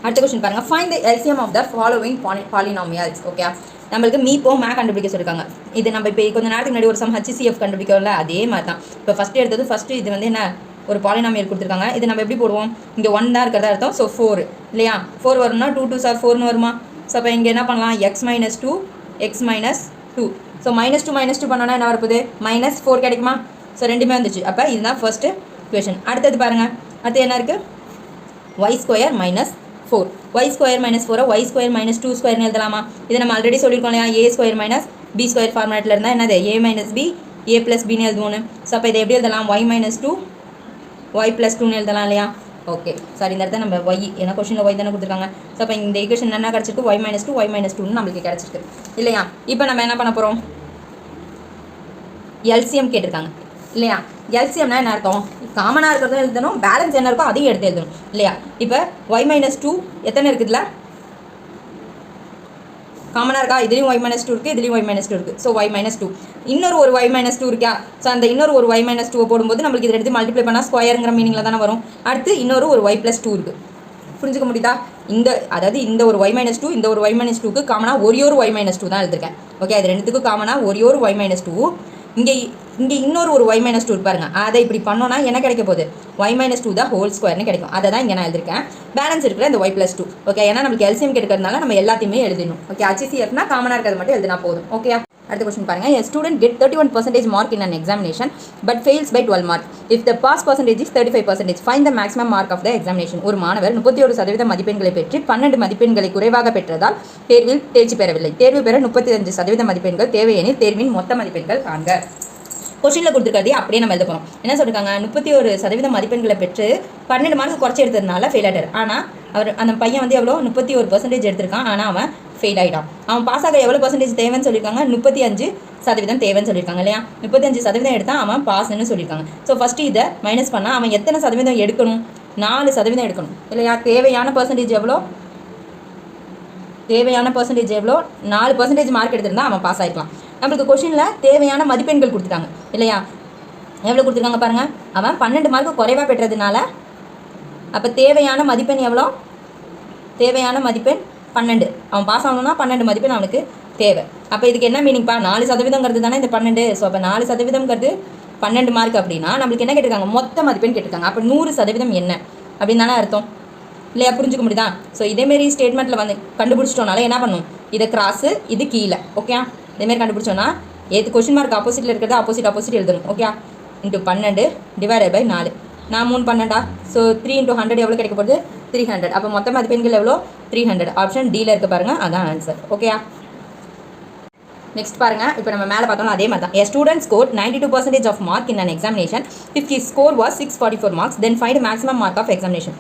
Speaker 1: அடுத்த கொஸ்டின் பாருங்கள். Find the LCM of the following polynomials. Okay, நம்மளுக்கு மீப்போ கண்டுபிடிக்க சொல்லியிருக்காங்க. இது நம்ம இப்போ கொஞ்சம் நேரத்துக்கு முன்னாடி ஒரு சம் HCF கண்டுபிடிக்கல, அதே மாதிரி தான். இப்போ ஃபஸ்ட்டு இது என்ன ஒரு பாலினாமியல் கொடுத்துருக்காங்க. இது நம்ம எப்படி போடுவோம், இங்கே 1 தான் இருக்கிறதா அர்த்தம். ஸோ 4 இல்லையா. 4 வரும்னா 2 2s are 4ன்னு வருமா. ஸோ அப்போ இங்கே என்ன பண்ணலாம், x - 2 x - 2. ஸோ -2 பண்ணோன்னா என்ன வரப்போகுது, -4 கிடைக்குமா. ஸோ ரெண்டுமே வந்துச்சு. அப்போ இதுதான் ஃபர்ஸ்ட்டு இக்குவேஷன். அடுத்தது பாருங்கள், அடுத்து என்ன இருக்குது, y² - 4. y² - 4 y² - 2² எழுதலாமா. இதை நம்ம ஆல்ரெடி சொல்லியிருக்கோம் இல்லையா. a² - b² ஃபார்மேட்டில் இருந்தால் என்னது a - b a + bன்னு எழுதுவோன்னு. ஸோ அப்போ இதை எப்படி எழுதலாம், y - 2 y + 2ன்னு எழுதலாம் இல்லையா. ஓகே, சாரி இந்த இடத்துல நம்ம y, ஏன்னா கொஸ்டினில் y தானே கொடுத்துருக்காங்க. ஸோ அப்போ இந்த ஈக்குவேஷன் என்ன கிடச்சிருக்கு, y - 2 y - 2ன்னு நம்மளுக்கு கிடச்சிருக்கு இல்லையா. இப்போ நம்ம என்ன பண்ண போகிறோம், எல்சிஎம் கேட்டிருக்காங்க இல்லையா. எல்சிஎம்னா என்ன அர்த்தம், காமனாக இருக்கிறதும் எழுதணும், பேலன்ஸ் என்ன இருக்கோ அதையும் எடுத்து எழுதணும் இல்லையா. இப்போ y - 2 எத்தனை இருக்குதுல, காமனாக இருக்கா, இதுலேயும் y - 2 இருக்குது, இதுலேயும் y - 2 இருக்குது. ஸோ y - 2 இன்னொரு ஒரு y - 2 இருக்கா. ஸோ அந்த இன்னொரு ஒரு y - 2 போடும்போது நம்மளுக்கு இதை எடுத்து மல்டிப்ளை பண்ணால் ஸ்கொயருங்கிற மீனிங்கில் தானே வரும். அடுத்து இன்னொரு ஒரு y + 2 இருக்குது. புரிஞ்சுக்க முடியுதா. அதாவது இந்த ஒரு y - 2 இந்த ஒரு y - 2க்கு காமனாக ஒரே ஒரு y - 2 தான் எழுதிருக்கேன். ஓகே, அது ரெண்டுத்துக்கும் காமனாக ஒரே ஒரு y - 2. இங்கே இன்னொரு ஒரு y - 2 பாருங்க. அதை இப்படி பண்ணோன்னா என்ன கிடைக்க போகுது, y - 2 தான் ஹோல் ஸ்கொயர்னு கிடைக்கும். அதை தான் இங்கே நான் எழுதிருக்கேன். பேலன்ஸ் இருக்கிற இந்த y + 2. ஓகே, ஏன்னா நம்மளுக்கு எல்சிஎம் கிடைக்கிறதுனால நம்ம எல்லாத்தையுமே எழுதணும். ஓகே, HCFனா காமனாக இருக்கிறது மட்டும் எழுதினா போதும். ஓகே, அடுத்த கொஸ்டின் பாருங்க. A student get 31% mark in an examination but fails by 12 marks. If the pass percentage is 35%, find the maximum mark of the examination. ஒரு மாணவர் 31% மதிப்பெண்களை பெற்று 12 மதிப்பெண்களை குறைவாக பெற்றதால் தேர்வில் தேர்ச்சி பெறவில்லை. தேர்வு பெற 35% மதிப்பெண்கள் தேவையெனில் தேர்வின் மொத்த மதிப்பெண்கள் காண்க. கொஸ்டினில் கொடுத்துருக்கிறதே அப்படியே நம்ம எழுத போகிறோம். என்ன சொல்லியிருக்காங்க, 31% மதிப்பெண்களை பெற்று 12 மார்க் குறைச்சி எடுத்ததுனால ஃபெயில் ஆகிட்டார். ஆனால் அந்த பையன் எவ்வளோ 31% எடுத்திருக்கான், ஆனால் அவன் ஃபெயில் ஆகிட்டான். அவன் பாஸ் ஆக எவ்வளோ பர்சன்டேஜ் தேவைன்னு சொல்லியிருக்காங்க, 35% தேவைன்னு சொல்லியிருக்காங்க இல்லையா. 35% எடுத்தால் அவன் பாஸ்ன்னு சொல்லியிருக்காங்க. ஸோ ஃபஸ்ட்டு இதை மைனஸ் பண்ணால் அவன் எத்தனை சதவீதம் எடுக்கணும், 4% எடுக்கணும் இல்லையா. தேவையான பர்சன்டேஜ் எவ்வளோ, 4% மார்க் எடுத்திருந்தா அவன் பாஸ் ஆகிக்கலாம். நம்மளுக்கு கொஸ்டினில் தேவையான மதிப்பெண்கள் கொடுத்துட்டாங்க இல்லையா. எவ்வளோ கொடுத்துருக்காங்க பாருங்கள், அவன் 12 மார்க்கு குறைவாக பெற்றதுனால அப்போ தேவையான மதிப்பெண் எவ்வளோ, தேவையான மதிப்பெண் 12. அவன் பாஸ் ஆகணும்னா 12 மதிப்பெண் அவனுக்கு தேவை. அப்போ இதுக்கு என்ன மீனிங்ப்பா, 4% தானே இந்த 12. ஸோ அப்போ 4% 12 மார்க் அப்படின்னா நம்மளுக்கு என்ன கேட்டிருக்காங்க, மொத்த மதிப்பெண் கேட்டிருக்காங்க. அப்போ 100% என்ன அப்படின்னு தானே அர்த்தம் இல்லையா. புரிஞ்சுக்க முடியுதா. ஸோ இதேமாரி ஸ்டேட்மெண்ட்டில் கண்டுபிடிச்சிட்டோனால என்ன பண்ணும், இதை கிராஸு இது கீழே. ஓகே, இதேமாரி கண்டுபிடிச்சோன்னா கொஸ்டின் மார்க் ஆப்போசிட்டில் இருக்கிறது ஆப்போசிட் எழுதணும். Okay, × 12 divided by 4. நான் 3 12. ஸோ 3 × 100 எவ்வளோ கிடைக்க போகுது, 300. அப்போ மொத்த மதிப்பெண்கள் எவ்வளோ, 300. ஆப்ஷன் டியில் இருக்க பாருங்கள், அதான் ஆன்சர். ஓகே, நெக்ஸ்ட் பாருங்க, இப்போ நம்ம மேலே பார்த்தோம்னா அதே மாதிரி தான். A student scored 92% of mark in an examination. If his score was 644 marks, then find maximum mark of examination.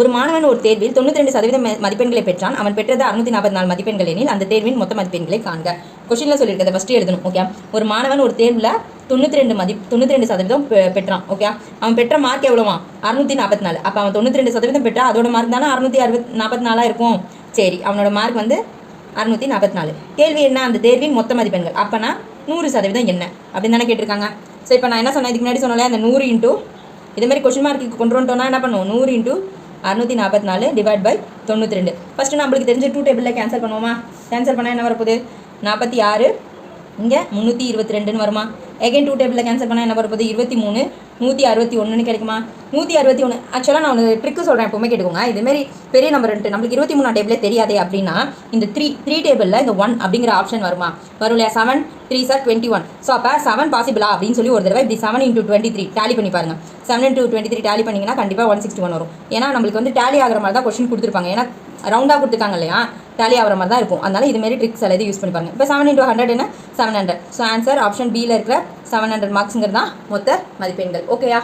Speaker 1: ஒரு மாணவன் ஒரு தேர்வில் 92% மதிப்பெண்களை பெற்றான். அவன் பெற்றது 644 மதிப்பெண்கள் எனில் அந்த தேர்வின் மொத்த மதிப்பெண்களை காண்க. கொஸ்டினில் சொல்லியிருக்கிறத ஃபஸ்ட்டு எழுதணும். ஓகே, ஒரு மாணவன் ஒரு தேர்வில் 92% பெற்றான். ஓகே, அவன் பெற்ற மார்க் எவ்வளோவா? 644. அப்போ அவன் 92% பெற்றா அதோட மார்க் தானே 644 இருக்கும். சரி, அவனோட மார்க் வந்து 644. கேள்வி என்ன? அந்த தேர்வின் மொத்த மதிப்பெண்கள். அப்போனா 100% என்ன அப்படின்னு தானே கேட்டிருக்காங்க. ஸோ இப்போ நான் என்ன சொன்னேன், இதுக்கு முன்னாடி சொன்னாலே அந்த 100 இன்ட்டு இதேமாதிரி கொஸ்டின் மார்க்கு கொண்டு வந்துட்டோம்னா என்ன பண்ணுவோம்? 100 இன்ட்டு 644 டிவைட் பை 92. ஃபஸ்ட்டு நம்மளுக்கு தெரிஞ்ச 2 டேபிளில் கேன்சல் பண்ணுவோமா? கேன்சல் பண்ணால் என்ன வரப்போகுது? 46, இங்கே 322 வருமா? எகைன் 2 டேபிளில் கேன்சல் பண்ணால் என்ன வரப்போகுது? 23, 161 கிடைக்குமா? 161. ஆக்சுவலாக நான் ஒரு ட்ரிக்கு சொல்கிறேன், எப்போவுமே கேட்டுக்கோங்க. இதுமாரி பெரிய நம்பர் நம்மளுக்கு 23 டேபிளே தெரியாதே அப்படின்னா இந்த 3 டேபிளில் இந்த 1 அப்படிங்கிற ஆப்ஷன் வருமா? வரும் இல்லையா? 7 3s are 21. ஸோ அப்போ 7 பாசிபிளா அப்படின்னு சொல்லி ஒரு தடவை இப்படி 7 into 23 டேலி பண்ணி பாருங்கள். 7 into 23 டேலி பண்ணிங்கன்னா கண்டிப்பாக 161 வரும். ஏன்னா நம்மளுக்கு வந்து டேலி ஆகிற மாதிரி தான் கொஸ்டின் கொடுத்துருப்பாங்க. ஏன்னா ரவுண்டாக கொடுத்துருக்காங்க இல்லையா? டேலி ஆகிற மாதிரி தான் இருக்கும். அதனால இதுமாரி ட்ரிக்ஸ் எல்லாம் யூஸ் பண்ணி பாருங்கள். இப்போ 7 into 100 என்ன? 700. ஸோ ஆன்சர் ஆப்ஷன் பியில் இருக்கிற 700 மார்க்ஸுங்கிறது தான் மொத்த மதிப்பெண்கள். ஓகேயா?